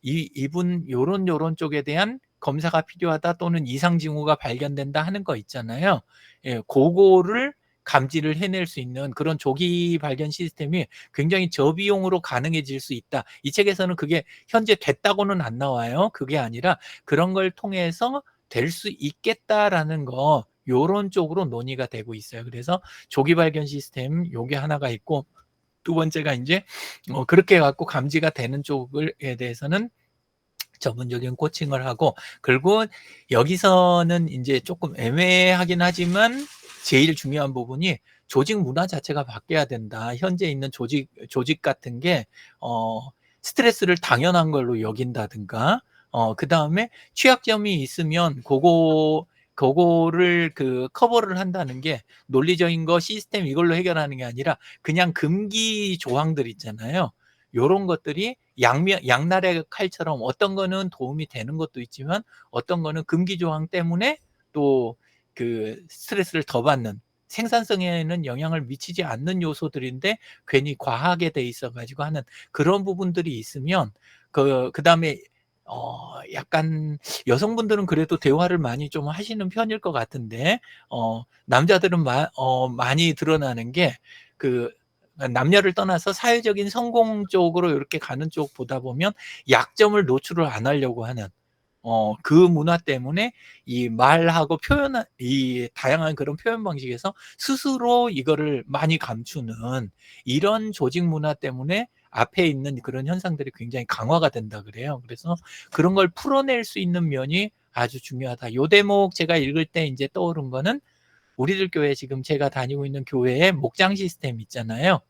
이분 요런 쪽에 대한 검사가 필요하다, 또는 이상 징후가 발견된다 하는 거 있잖아요. 예, 그거를 감지를 해낼 수 있는 그런 조기 발견 시스템이 굉장히 저비용으로 가능해질 수 있다. 이 책에서는 그게 현재 됐다고는 안 나와요. 그게 아니라 그런 걸 통해서 될 수 있겠다라는 거, 요런 쪽으로 논의가 되고 있어요. 그래서 조기 발견 시스템 요게 하나가 있고, 두 번째가 이제 그렇게 갖고 감지가 되는 쪽에 대해서는 전문적인 코칭을 하고, 그리고 여기서는 이제 조금 애매하긴 하지만 제일 중요한 부분이 조직 문화 자체가 바뀌어야 된다. 현재 있는 조직 같은 게 스트레스를 당연한 걸로 여긴다든가, 그다음에 취약점이 있으면 그거를 커버를 한다는 게, 논리적인 거 시스템 이걸로 해결하는 게 아니라 그냥 금기 조항들 있잖아요. 요런 것들이 양날의 칼처럼 어떤 거는 도움이 되는 것도 있지만 어떤 거는 금기 조항 때문에 또 그 스트레스를 더 받는, 생산성에는 영향을 미치지 않는 요소들인데 괜히 과하게 돼 있어 가지고 하는 그런 부분들이 있으면 그다음에 약간 여성분들은 그래도 대화를 많이 좀 하시는 편일 것 같은데 남자들은 많이 드러나는 게 그 남녀를 떠나서 사회적인 성공 쪽으로 이렇게 가는 쪽 보다 보면 약점을 노출을 안 하려고 하는 그 문화 때문에 이 말하고 이 다양한 그런 표현 방식에서 스스로 이거를 많이 감추는 이런 조직 문화 때문에 앞에 있는 그런 현상들이 굉장히 강화가 된다 그래요. 그래서 그런 걸 풀어낼 수 있는 면이 아주 중요하다. 요 대목 제가 읽을 때 이제 떠오른 거는 우리들 교회, 지금 제가 다니고 있는 교회의 목장 시스템 있잖아요.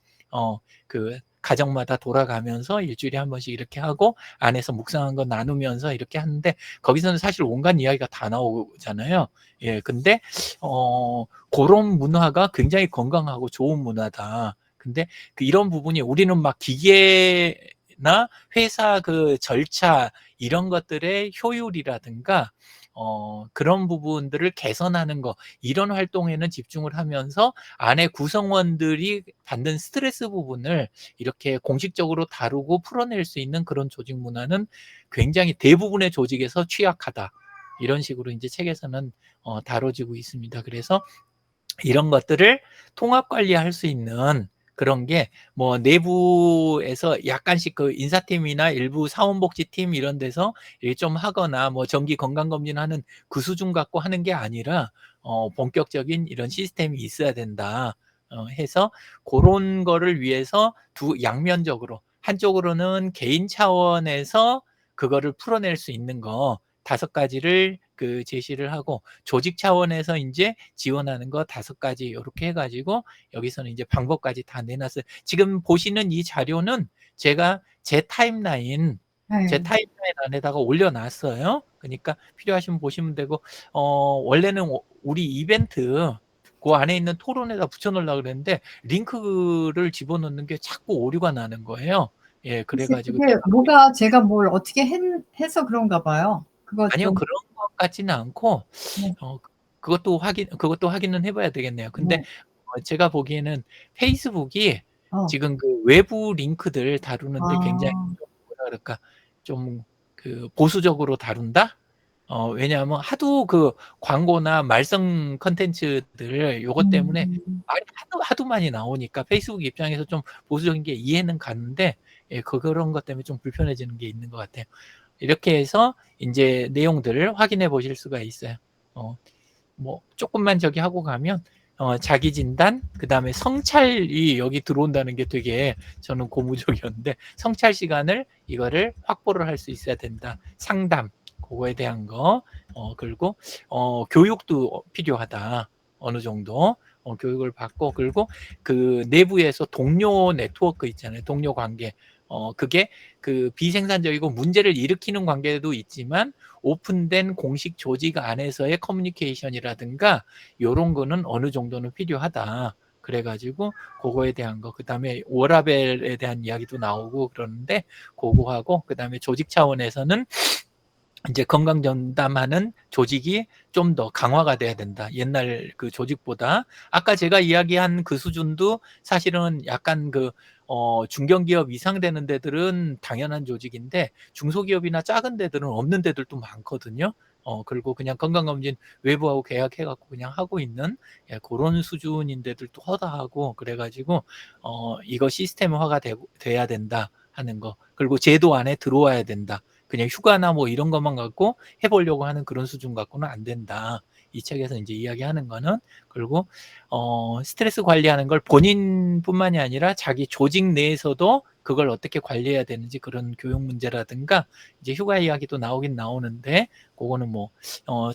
그 가정마다 돌아가면서 일주일에 한 번씩 이렇게 하고 안에서 묵상한 거 나누면서 이렇게 하는데 거기서는 사실 온갖 이야기가 다 나오잖아요. 예, 근데 그런 문화가 굉장히 건강하고 좋은 문화다. 근데 이런 부분이 우리는 막 기계나 회사 그 절차 이런 것들의 효율이라든가 그런 부분들을 개선하는 거, 이런 활동에는 집중을 하면서 안에 구성원들이 받는 스트레스 부분을 이렇게 공식적으로 다루고 풀어낼 수 있는 그런 조직 문화는 굉장히 대부분의 조직에서 취약하다. 이런 식으로 이제 책에서는 다뤄지고 있습니다. 그래서 이런 것들을 통합 관리할 수 있는 그런 게 뭐 내부에서 약간씩 그 인사팀이나 일부 사원복지팀 이런 데서 좀 하거나 뭐 정기 건강검진하는 그 수준 갖고 하는 게 아니라 본격적인 이런 시스템이 있어야 된다 해서 그런 거를 위해서 양면적으로 한쪽으로는 개인 차원에서 그거를 풀어낼 수 있는 거 5가지를 그 제시를 하고 조직 차원에서 인제 지원하는 거 5가지 요렇게 해 가지고 여기서는 이제 방법까지 다 내놨어요. 지금 보시는 이 자료는 제가 제 타임라인 네. 안에다가 올려 놨어요. 그러니까 필요하시면 보시면 되고 원래는 우리 이벤트 그 안에 있는 토론에다 붙여 놓으려고 그랬는데 링크를 집어넣는 게 자꾸 오류가 나는 거예요. 예, 그래 글쎄 가지고 그게 뭐가 제가 뭘 어떻게 해서 그런가 봐요. 그거 아니요. 좀. 그런 것 같지는 않고 네. 그것도 확인은 해 봐야 되겠네요. 근데 네. 제가 보기에는 페이스북이 어. 지금 그 외부 링크들 다루는데 굉장히 아. 좀 뭐라 그럴까, 좀 그 보수적으로 다룬다? 왜냐하면 하도 그 광고나 말썽 콘텐츠들 요것 때문에 말이 하도 많이 나오니까 페이스북 입장에서 좀 보수적인 게 이해는 가는데 예, 그런 것 때문에 좀 불편해지는 게 있는 것 같아요. 이렇게 해서 인제 내용들을 확인해 보실 수가 있어요. 뭐 쪼끔만 저기 하고 가면 자기 진단, 그다음에 성찰이 여기 들어온다는 게 되게 저는 고무적이었는데 성찰 시간을 이거를 확보를 할 수 있어야 된다. 상담 고거에 대한 거 그리고 교육도 필요하다. 어느 정도 교육을 받고, 그리고 그 내부에서 동료 네트워크 있잖아요. 동료 관계. 그게 그 비생산적이고 문제를 일으키는 관계도 있지만 오픈된 공식 조직 안에서의 커뮤니케이션이라든가 요런 거는 어느 정도는 필요하다. 그래 가지고 고거에 대한 거, 그다음에 워라밸에 대한 이야기도 나오고 그러는데 고거하고, 그다음에 조직 차원에서는 이제 건강 전담하는 조직이 좀 더 강화가 돼야 된다. 옛날 그 조직보다. 아까 제가 이야기한 그 수준도 사실은 약간 중견기업 이상 되는 데들은 당연한 조직인데 중소기업이나 작은 데들은 없는 데들도 많거든요. 그리고 그냥 건강검진 외부하고 계약해 갖고 그냥 하고 있는 예, 고런 수준인 데들도 허다하고 그래 가지고 이거 시스템화가 돼야 된다 하는 거. 그리고 제도 안에 들어와야 된다. 그냥 휴가나 뭐 이런 것만 갖고 해 보려고 하는 그런 수준 갖고는 안 된다. 이 책에서 인제 이야기하는 거는. 그리고 스트레스 관리하는 걸 본인뿐만이 아니라 자기 조직 내에서도 그걸 어떻게 관리해야 되는지 그런 교육 문제라든가 이제 휴가 이야기도 나오긴 나오는데 고거는 뭐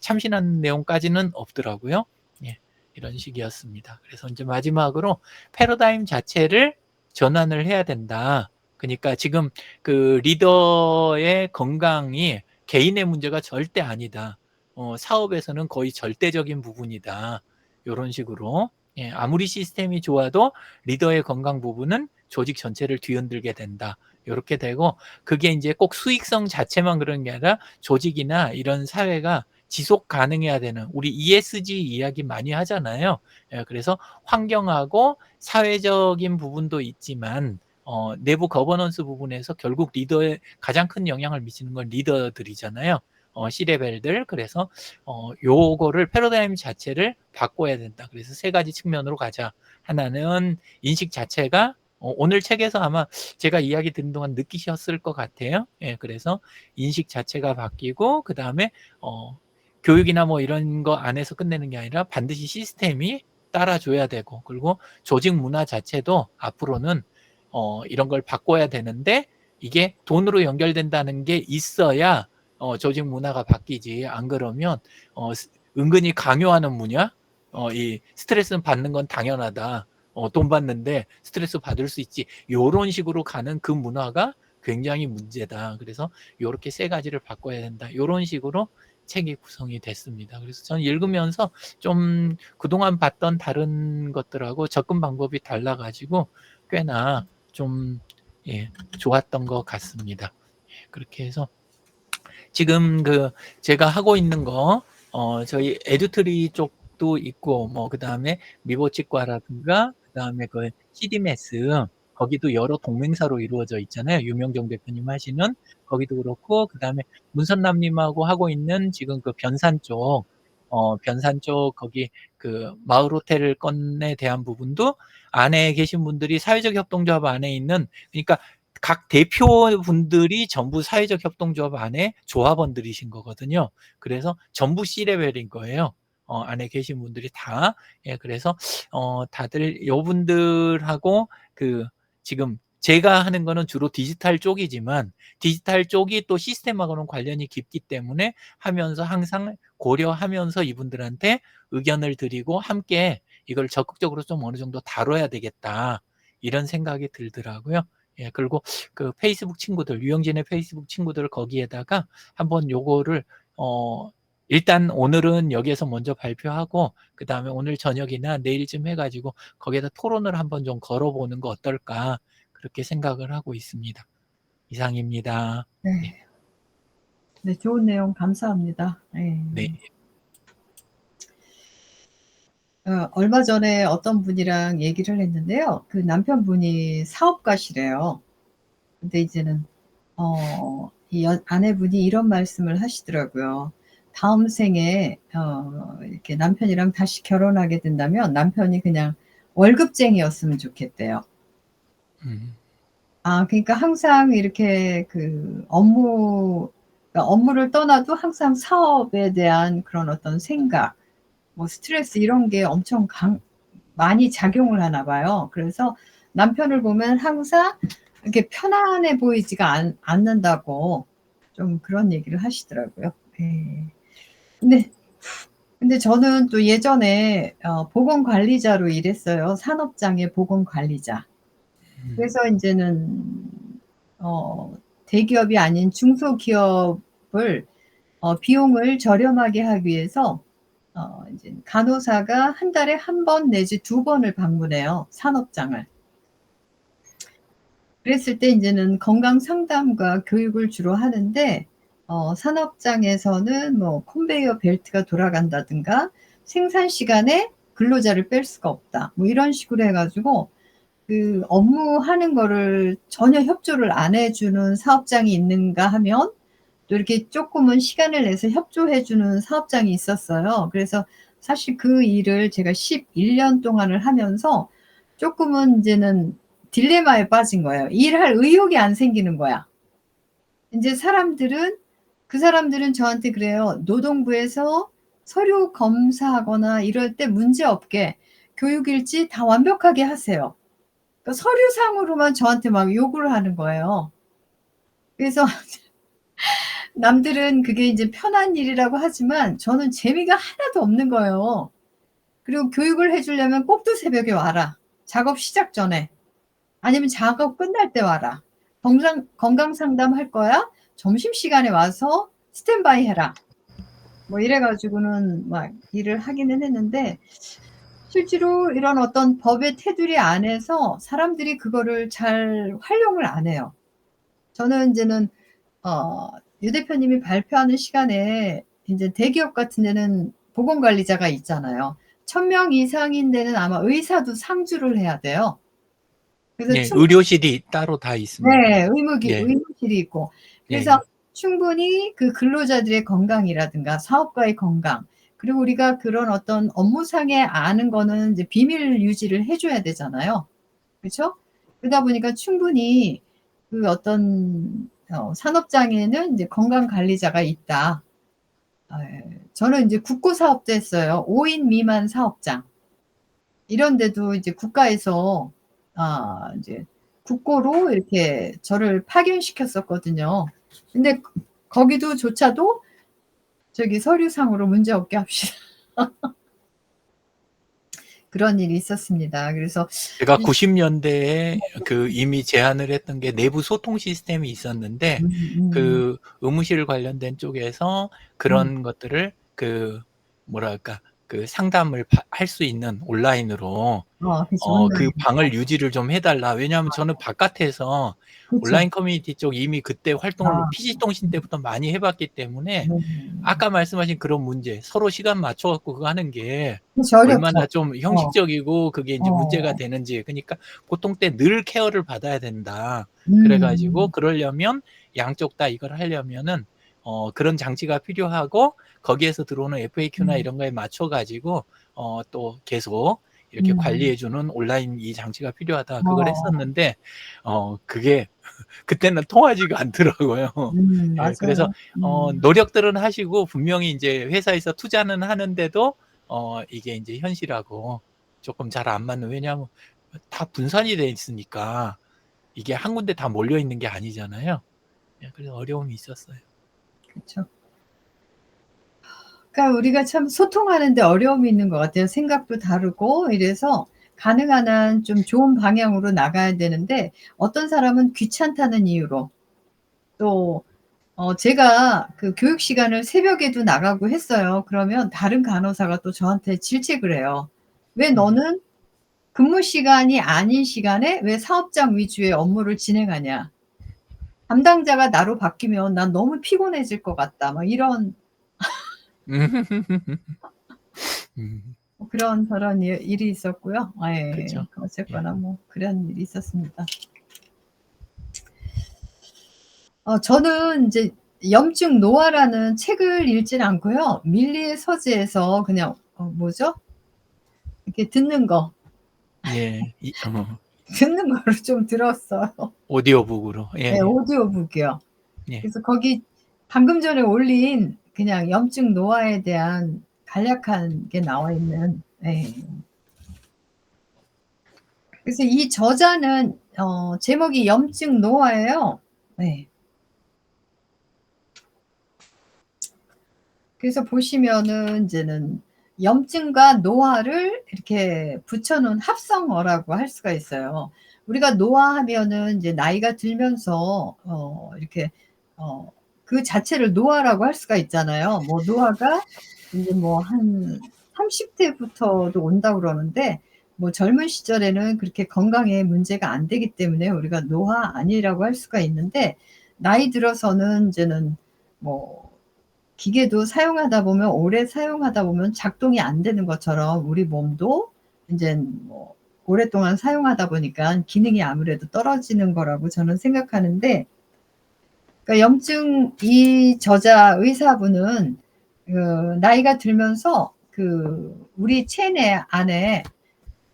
참신한 내용까지는 없더라고요. 예. 이런 식이었습니다. 그래서 인제 마지막으로 패러다임 자체를 전환을 해야 된다. 그니까 지금 그 리더의 건강이 개인의 문제가 절대 아니다. 사업에서는 거의 절대적인 부분이다. 요런 식으로. 예, 아무리 시스템이 좋아도 리더의 건강 부분은 조직 전체를 뒤흔들게 된다. 요렇게 되고 그게 인제 꼭 수익성 자체만 그런 게 아니라 조직이나 이런 사회가 지속 가능해야 되는 우리 ESG 이야기 많이 하잖아요. 예 그래서 환경하고 사회적인 부분도 있지만 내부 거버넌스 부분에서 결국 리더에 가장 큰 영향을 미치는 건 리더들이잖아요. C레벨들. 그래서 요거를 패러다임 자체를 바꿔야 된다. 그래서 세 가지 측면으로 가자. 하나는 인식 자체가 오늘 책에서 아마 제가 이야기 듣는 동안 느끼셨을 것 같아요. 예 그래서 인식 자체가 바뀌고 그다음에 교육이나 뭐 이런 거 안에서 끝내는 게 아니라 반드시 시스템이 따라줘야 되고 그리고 조직 문화 자체도 앞으로는 이런 걸 바꿔야 되는데 이게 돈으로 연결된다는 게 있어야 조직 문화가 바뀌지. 안 그러면 은근히 강요하는 문화? 이 스트레스는 받는 건 당연하다. 돈 받는데 스트레스 받을 수 있지. 요런 식으로 가는 그 문화가 굉장히 문제다. 그래서 요렇게 세 가지를 바꿔야 된다. 요런 식으로 책이 구성이 됐습니다. 그래서 저는 읽으면서 좀 그동안 봤던 다른 것들하고 접근 방법이 달라 가지고 꽤나 좀 예 좋았던 것 같습니다. 예 그렇게 해서 지금 제가 하고 있는 거 저희 에듀트리 쪽도 있고 뭐 그다음에 미보치과라든가 그다음에 CDMS 거기도 여러 동맹사로 이루어져 있잖아요. 유명정 대표님 하시는 거기도 그렇고 그다음에 문선남 님하고 하고 있는 지금 변산 쪽 거기 마을 호텔 건에 대한 부분도 안에 계신 분들이 사회적 협동조합 안에 있는 그러니까 각 대표분들이 전부 사회적 협동조합 안에 조합원들이신 거거든요. 그래서 전부 C레벨인 거예요. 안에 계신 분들이 다. 예 그래서 다들 요분들하고 지금 제가 하는 거는 주로 디지털 쪽이지만 디지털 쪽이 또 시스템하고는 관련이 깊기 때문에 하면서 항상 고려하면서 이분들한테 의견을 드리고 함께 이걸 적극적으로 좀 어느 정도 다뤄야 되겠다. 이런 생각이 들더라고요. 예 그리고 페이스북 친구들 유영진의 페이스북 친구들 거기에다가 한번 요거를 일단 오늘은 여기에서 먼저 발표하고 그다음에 오늘 저녁이나 내일쯤 해 가지고 거기에다 토론을 한번 좀 걸어 보는 거 어떨까 그렇게 생각을 하고 있습니다. 이상입니다. 네. 네. 네 좋은 내용 감사합니다. 예. 네. 얼마 전에 어떤 분이랑 얘기를 했는데요. 그 남편분이 사업가시래요. 근데 이제는 이 아내분이 이런 말씀을 하시더라고요. 다음 생에 이렇게 남편이랑 다시 결혼하게 된다면 남편이 그냥 월급쟁이였으면 좋겠대요. 그러니까 항상 이렇게 그러니까 업무를 떠나도 항상 사업에 대한 그런 어떤 생각, 뭐 스트레스 이런 게 엄청 많이 작용을 하나 봐요. 그래서 남편을 보면 항상 이렇게 편안해 보이지가 않는다고 좀 그런 얘기를 하시더라고요. 예. 근데 저는 또 예전에 보건관리자로 일했어요. 산업장의 보건관리자. 그래서 인제는 대기업이 아닌 중소기업을 비용을 저렴하게 하기 위해서 이제 간호사가 한 달에 1번 내지 2 번을 방문해요, 산업장을. 그랬을 때 인제는 건강 상담과 교육을 주로 하는데 산업장에서는 뭐 컨베이어 벨트가 돌아간다든가 생산 시간에 근로자를 뺄 수가 없다. 뭐 이런 식으로 해 가지고 업무하는 거를 전혀 협조를 안 해 주는 사업장이 있는가 하면 또 이렇게 쪼끔은 시간을 내서 협조해 주는 사업장이 있었어요. 그래서 사실 그 일을 제가 11년 동안을 하면서 쪼끔은 인제는 딜레마에 빠진 거예요. 일할 의욕이 안 생기는 거야. 인제 그 사람들은 저한테 그래요. 노동부에서 서류 검사하거나 이럴 때 문제 없게 교육일지 다 완벽하게 하세요. 그러니까 서류상으로만 저한테 막 요구를 하는 거예요. 그래서 남들은 그게 이제 편한 일이라고 하지만 저는 재미가 하나도 없는 거예요. 그리고 교육을 해 주려면 꼭두 새벽에 와라. 작업 시작 전에. 아니면 작업 끝날 때 와라. 건강 상담할 거야? 점심시간에 와서 스탠바이 해라. 뭐 이래 가지고는 막 일을 하기는 했는데 실제로 이런 어떤 법의 테두리 안에서 사람들이 그거를 잘 활용을 안 해요. 저는 인제는 유 대표님이 발표하는 시간에 인제 대기업 같은 데는 보건관리자가 있잖아요. 1,000명 이상인 데는 아마 의사도 상주를 해야 돼요. 그래서 예. 의료실이 따로 다 있습니다. 네. 예. 의무실이 있고. 그래서 예예. 충분히 그 근로자들의 건강이라든가 사업가의 건강, 그리고 우리가 그런 어떤 업무상에 아는 거는 이제 비밀 유지를 해 줘야 되잖아요. 그쵸? 그러다 보니까 충분히 그 어떤 산업장에는 이제 건강 관리자가 있다. 예. 저는 인제 국고 사업도 했어요. 5인 미만 사업장. 이런 데도 이제 국가에서 이제 국고로 이렇게 저를 파견시켰었거든요. 근데 거기도 조차도 저기 서류상으로 문제 없게 합시다. 그런 일이 있었습니다. 그래서 제가 90 년대에 그 이미 제안을 했던 게 내부 소통 시스템이 있었는데 음음. 그 의무실 관련된 쪽에서 음. 그런 것들을 그 뭐랄까 그 상담을 할 수 있는 온라인으로 그쵸. 그 온라인. 방을 유지를 좀 해 달라. 왜냐하면 저는 바깥에서 그쵸. 온라인 커뮤니티 쪽 이미 그때 활동을 아. PC통신 때부터 많이 해 봤기 때문에 네네. 아까 말씀하신 그런 문제, 서로 시간 맞춰 갖고 그거 하는 게 그쵸. 얼마나 어렵죠. 좀 어. 형식적이고 그게 인제 문제가 어. 되는지. 그니까 보통 때 늘 케어를 받아야 된다. 그래 가지고 음. 그러려면 양쪽 다 이걸 하려면은 그런 장치가 필요하고 거기에서 들어오는 FAQ나 음. 이런 거에 맞춰 가지고 또 계속 이렇게 음. 관리해 주는 온라인 이 장치가 필요하다. 그걸 어. 했었는데 그게 그때는 통하지가 않더라고요. 예. 그래서 맞아요. 음. 노력들은 하시고 분명히 인제 회사에서 투자는 하는데도 이게 인제 현실하고 쪼끔 잘 안 맞는, 왜냐하면 다 분산이 돼 있으니까 이게 한 군데 다 몰려 있는 게 아니잖아요. 예. 그래서 어려움이 있었어요. 그쵸. 그러니까 우리가 참 소통하는 데 어려움이 있는 것 같아요. 생각도 다르고 이래서 가능한 한 좀 좋은 방향으로 나가야 되는데 어떤 사람은 귀찮다는 이유로 또 제가 그 교육 시간을 새벽에도 나가고 했어요. 그러면 다른 간호사가 또 저한테 질책을 해요. "왜 음. 너는 근무 시간이 아닌 시간에 왜 사업장 위주의 업무를 진행하냐. 담당자가 나로 바뀌면 난 너무 피곤해질 것 같다." 막 이런 음. 뭐 그런 저런 일이 있었고요. 예. 그쵸. 예. 어쨌거나 뭐 그런 일이 있었습니다. 저는 인제 염증 노화라는 책을 읽진 않고요. 밀리의 서재에서 그냥 뭐죠? 이렇게 듣는 거, 예. 듣는 거를 좀 들었어요. 오디오북으로. 네, 예. 오디오북이요. 예. 그래서 거기 방금 전에 올린 그냥 염증 노화에 대한 간략한 게 나와 있는, 예. 그래서 이 저자는 제목이 염증 노화예요. 네. 그래서 보시면은 인제는 염증과 노화를 이렇게 붙여 놓은 합성어라고 할 수가 있어요. 우리가 노화하면은 인제 나이가 들면서 이렇게 그 자체를 노화라고 할 수가 있잖아요. 뭐 노화가 인제 뭐 한 30 대부터도 온다고 그러는데 뭐 젊은 시절에는 그렇게 건강에 문제가 안 되기 때문에 우리가 노화 아니라고 할 수가 있는데, 나이 들어서는 인제는 뭐 기계도 사용하다 보면 오래 사용하다 보면 작동이 안 되는 것처럼 우리 몸도 인젠 뭐 오랫동안 사용하다 보니깐 기능이 아무래도 떨어지는 거라고 저는 생각하는데, 그러니까 염증 이 저자 의사분은 그 나이가 들면서 그 우리 체내 안에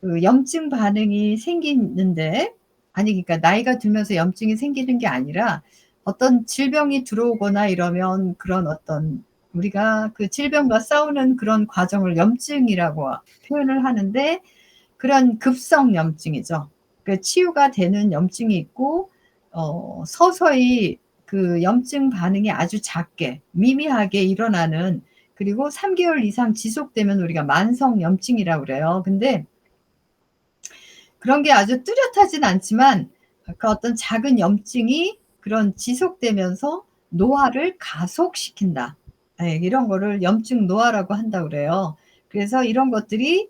그 염증 반응이 생기는데, 아니 그러니까 나이가 들면서 염증이 생기는 게 아니라 어떤 질병이 들어오거나 이러면 그런 어떤 우리가 그 질병과 싸우는 그런 과정을 염증이라고 표현을 하는데, 그런 급성 염증이죠. 그 치유가 되는 염증이 있고 서서히 그 염증 반응이 아주 작게 미미하게 일어나는, 그리고 3 개월 이상 지속되면 우리가 만성 염증이라고 그래요. 근데 그런 게 아주 뚜렷하진 않지만 그 어떤 작은 염증이 그런 지속되면서 노화를 가속시킨다. 예, 이런 거를 염증 노화라고 한다고 그래요. 그래서 이런 것들이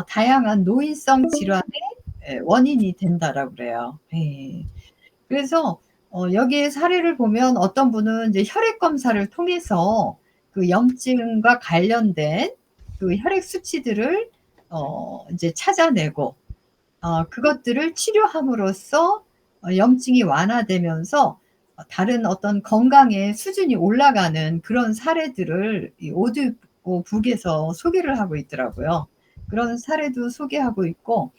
다양한 노인성 질환의 원인이 된다라고 그래요. 예. 그래서 여기에 사례를 보면 어떤 분은 이제 혈액 검사를 통해서 그 염증과 관련된 그 혈액 수치들을 이제 찾아내고 그것들을 치료함으로써 염증이 완화되면서 다른 어떤 건강의 수준이 올라가는 그런 사례들을 이 오디오북에서 소개를 하고 있더라고요. 그런 사례도 소개하고 있고,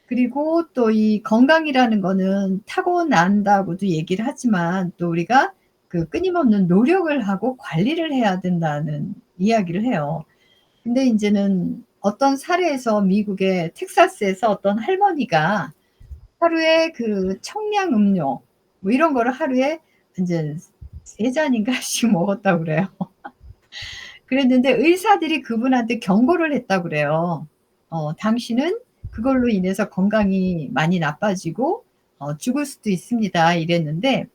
그리고 또 이 건강이라는 거는 타고난다고도 얘기를 하지만 또 우리가 그 끊임없는 노력을 하고 관리를 해야 된다는 이야기를 해요. 근데 인제는 어떤 사례에서 미국의 텍사스에서 어떤 할머니가 하루에 그 청량 음료 뭐 이런 거를 하루에 인제 3 잔인가씩 먹었다고 그래요. 그랬는데 의사들이 그분한테 경고를 했다고 그래요. "당신은 그걸로 인해서 건강이 많이 나빠지고 죽을 수도 있습니다." 이랬는데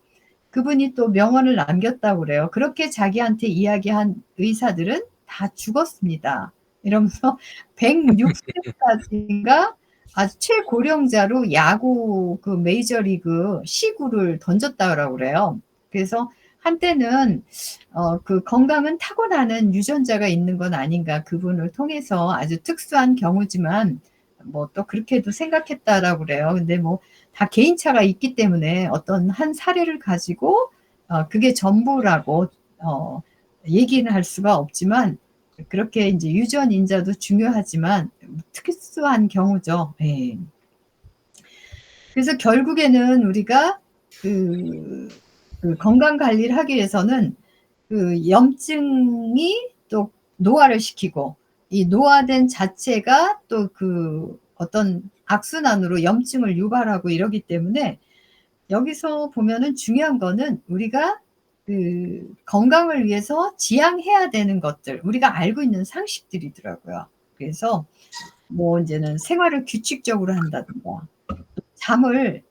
그분이 또 명언을 남겼다고 그래요. "그렇게 자기한테 이야기한 의사들은 다 죽었습니다." 이러면서 106 세까지인가 아주 최고령자로 야구 그 메이저리그 시구를 던졌다고 그래요. 그래서 한때는 그 '건강은 타고나는 유전자가 있는 건 아닌가.' 그분을 통해서 아주 특수한 경우지만 뭐 또 그렇게도 생각했다라고 그래요. 근데 뭐 다 개인차가 있기 때문에 어떤 한 사례를 가지고 그게 전부라고 얘기는 할 수가 없지만 그렇게 인제 유전인자도 중요하지만 특수한 경우죠. 예. 그래서 결국에는 우리가 그 건강 관리를 하기 위해서는 그 염증이 또 노화를 시키고 이 노화된 자체가 또 그 어떤 악순환으로 염증을 유발하고 이러기 때문에 여기서 보면은 중요한 거는 우리가 그 건강을 위해서 지향해야 되는 것들, 우리가 알고 있는 상식들이더라고요. 그래서 뭐 인제는 생활을 규칙적으로 한다든가 잠을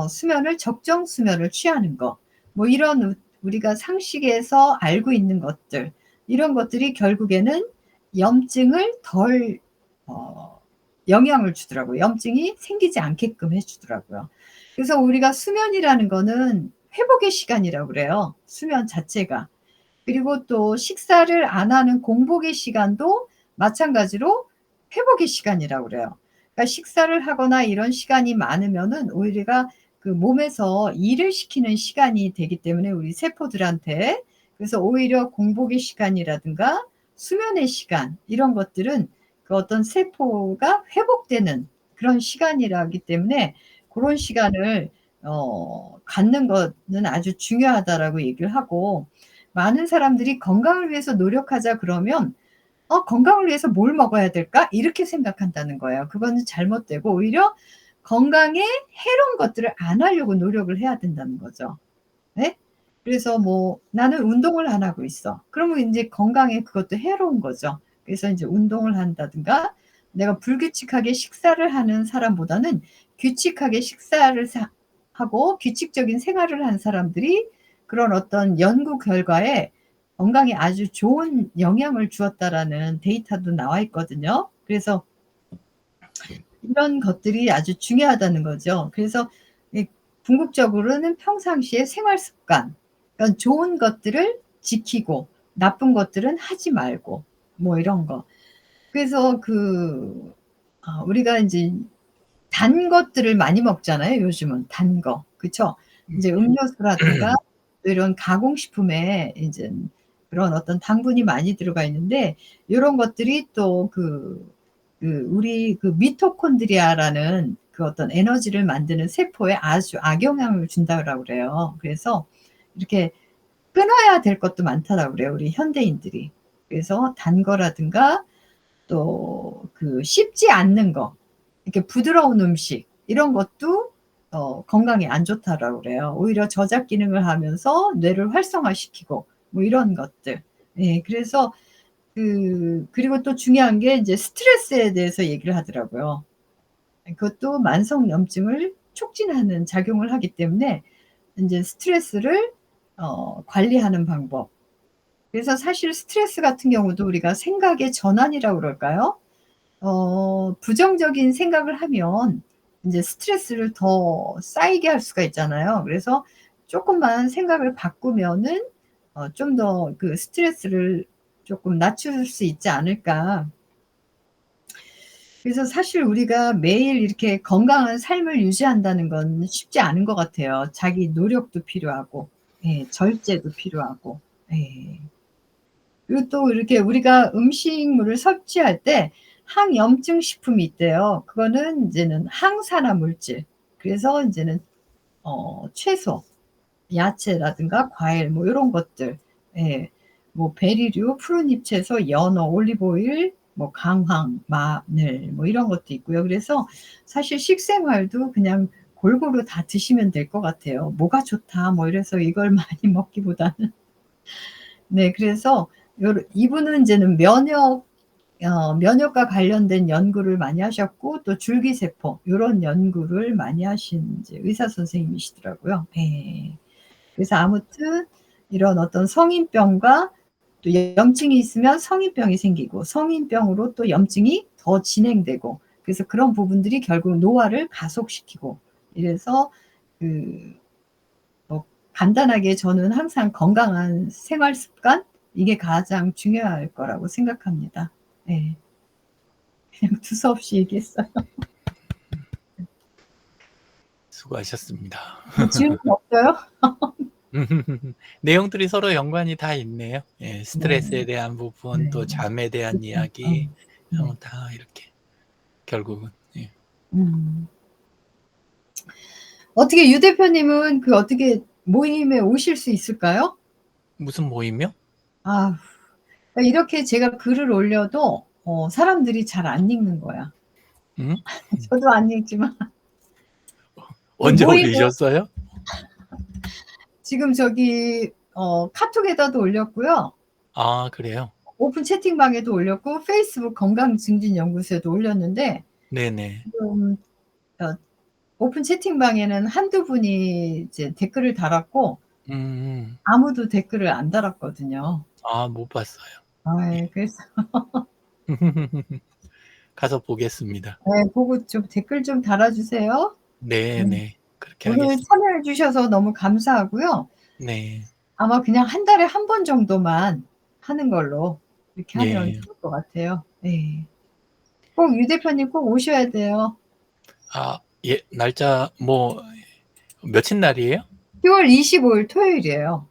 수면을 적정 수면을 취하는 거 뭐 이런 우리가 상식에서 알고 있는 것들 이런 것들이 결국에는 염증을 덜 영향을 주더라고요. 염증이 생기지 않게끔 해 주더라고요. 그래서 우리가 수면이라는 거는 회복의 시간이라고 그래요, 수면 자체가. 그리고 또 식사를 안 하는 공복의 시간도 마찬가지로 회복의 시간이라고 그래요. 그러니까 식사를 하거나 이런 시간이 많으면은 오히려 그 몸에서 일을 시키는 시간이 되기 때문에 우리 세포들한테 그래서 오히려 공복의 시간이라든가 수면의 시간 이런 것들은 그 어떤 세포가 회복되는 그런 시간이라기 때문에 고런 시간을 갖는 거는 아주 중요하다라고 얘기를 하고 많은 사람들이 '건강을 위해서 노력하자.' 그러면 '건강을 위해서 뭘 먹어야 될까?' 이렇게 생각한다는 거예요. 그거는 잘못되고 오히려 건강에 해로운 것들을 안 하려고 노력을 해야 된다는 거죠. 네? 그래서 뭐 '나는 운동을 안 하고 있어.' 그러면 인제 건강에 그것도 해로운 거죠. 그래서 인제 운동을 한다든가 내가 불규칙하게 식사를 하는 사람보다는 규칙하게 식사를 하고 규칙적인 생활을 한 사람들이 그런 어떤 연구 결과에 건강에 아주 좋은 영향을 주었다라는 데이터도 나와 있거든요. 그래서 이런 것들이 아주 중요하다는 거죠. 그래서 이 궁극적으로는 평상시에 생활 습관 그러니까 좋은 것들을 지키고 나쁜 것들은 하지 말고 뭐 이런 거. 그래서 우리가 인제 단 것들을 많이 먹잖아요, 요즘은 단 거. 그쵸? 인제 음료수라든가 이런 가공식품에 인제 그런 어떤 당분이 많이 들어가 있는데 요런 것들이 또 우리 그 미토콘드리아라는 그 어떤 에너지를 만드는 세포에 아주 악영향을 준다라고 그래요. 그래서 이렇게 끊어야 될 것도 많다라고 그래요, 우리 현대인들이. 그래서 단 거라든가 또 씹지 않는 거 이렇게 부드러운 음식 이런 것도 건강에 안 좋다라고 그래요. 오히려 저작 기능을 하면서 뇌를 활성화시키고 뭐 이런 것들. 예. 그래서 그리고 또 중요한 게 인제 스트레스에 대해서 얘기를 하더라고요. 그것도 만성 염증을 촉진하는 작용을 하기 때문에 인제 스트레스를 관리하는 방법. 그래서 사실 스트레스 같은 경우도 우리가 생각의 전환이라고 그럴까요? 부정적인 생각을 하면 인제 스트레스를 더 쌓이게 할 수가 있잖아요. 그래서 쪼끔만 생각을 바꾸면은 좀 더 그 스트레스를 쪼끔 낮출 수 있지 않을까. 그래서 사실 우리가 매일 이렇게 건강한 삶을 유지한다는 건 쉽지 않은 것 같아요. 자기 노력도 필요하고 예 절제도 필요하고. 예. 그리고 또 이렇게 우리가 음식물을 섭취할 때 항염증 식품이 있대요. 그거는 인제는 항산화 물질. 그래서 인제는 채소, 야채라든가 과일 뭐 요런 것들 예 뭐 베리류, 푸른잎 채소, 연어, 올리브 오일, 뭐 강황, 마늘 뭐 이런 것도 있고요. 그래서 사실 식생활도 그냥 골고루 다 드시면 될 것 같아요. '뭐가 좋다.' 뭐 이래서 이걸 많이 먹기보다는. 네 그래서 요러 이분은 인제는 면역과 관련된 연구를 많이 하셨고 또 줄기세포 요런 연구를 많이 하신 이제 의사 선생님이시더라고요. 예. 그래서 아무튼 이런 어떤 성인병과 또 염증이 있으면 성인병이 생기고 성인병으로 또 염증이 더 진행되고 그래서 그런 부분들이 결국 노화를 가속시키고 이래서 그 뭐 간단하게 저는 항상 건강한 생활 습관 이게 가장 중요할 거라고 생각합니다. 예. 그냥 두서없이 얘기했어요. 수고하셨습니다. 뭐 질문 없어요? 내용들이 서로 연관이 다 있네요. 예. 네. 스트레스에 대한 부분 또 네. 잠에 대한 그쵸. 이야기 네. 다 이렇게 결국은 예. 음. 어떻게 유 대표님은 그 어떻게 모임에 오실 수 있을까요? 무슨 모임이요? 아 그러니까 이렇게 제가 글을 올려도 사람들이 잘 안 읽는 거야. 음? 저도 안 읽지만 그 언제 모임을 올리셨어요? 지금 저기 카톡에다도 올렸고요. 아 그래요? 오픈 채팅방에도 올렸고 페이스북 건강증진연구소에도 올렸는데 네네. 지금 어 오픈 채팅방에는 한두 분이 이제 댓글을 달았고 음음. 아무도 댓글을 안 달았거든요. 아 못 봤어요. 아이 그래서 가서 보겠습니다. 네 보고 좀 댓글 좀 달아주세요. 네. 네네. 그렇게 오늘 하겠습니다. 참여해 주셔서 너무 감사하고요. 네. 아마 그냥 한 달에 한 번 정도만 하는 걸로 이렇게 하면 예. 좋을 것 같아요. 네. 꼭 유 대표님 꼭 오셔야 돼요. 아 예. 날짜 뭐 며칠 날이에요? 10월 25일 토요일이에요.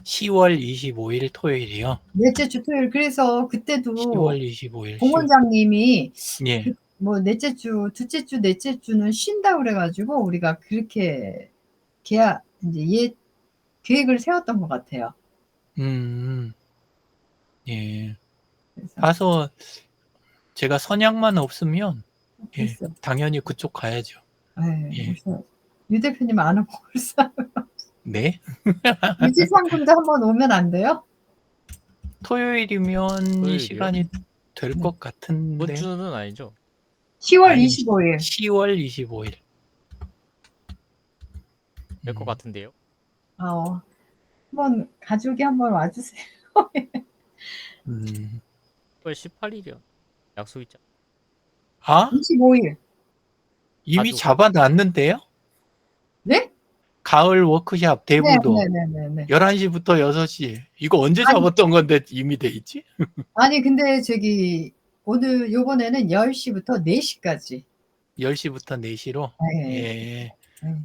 10월 25일 토요일이요? 넷째 주 토요일. 그래서 그때도 10월 25일 봉 원장님이 예. 그 뭐 넷째 주, 둘째 주, 넷째 주는 쉰다 그래 가지고 우리가 그렇게 인제 계획을 세웠던 것 같아요. 음. 예. 그래서 가서 제가 선약만 없으면 예 글쎄 당연히 그쪽 가야죠. 예 예. 오셔야죠. 유 대표님 안 오고 글쎄 네? 유지상금도 한번 오면 안 돼요? 토요일이면 이 토요일이요? 시간이 될 네. 것 이번 같은데. 주는 아니죠? 10월 아니 25일. 10월 25일. 될 것 음. 같은데요. 한번 가족이 한번 와 주세요. 음. 10월 18일이요. 약속 있잖아. 아? 25일. 이미 가족. 잡아 놨는데요? 네? 가을 워크숍 네 대부도 네네네네. 11 시부터 6 시. 이거 언제 아니 잡았던 건데 이미 돼 있지? 아니 근데 저기 오늘 요번에는 10 시부터 4 시까지. 10 시부터 4 시로? 예. 예. 네.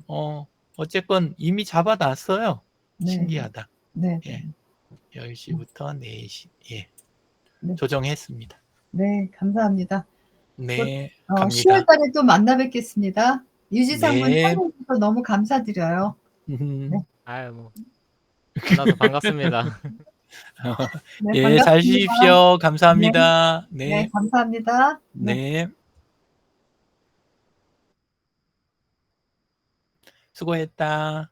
어쨌건 이미 잡아 놨어요. 네. 신기하다. 네네. 예. 10 시부터 4 시. 예. 네. 조정했습니다. 네 감사합니다. 곧 네. 10월 갑니다. 달에 또 만나 뵙겠습니다. 유지상분 네. 참여해 주셔서 너무 감사드려요. 네. 아유 뭐 만나서 반갑습니다. 네 예. 잘 반갑습니다. 쉬십시오. 네. 감사합니다. 네 네. 감사합니다. 네. 네. 수고했다.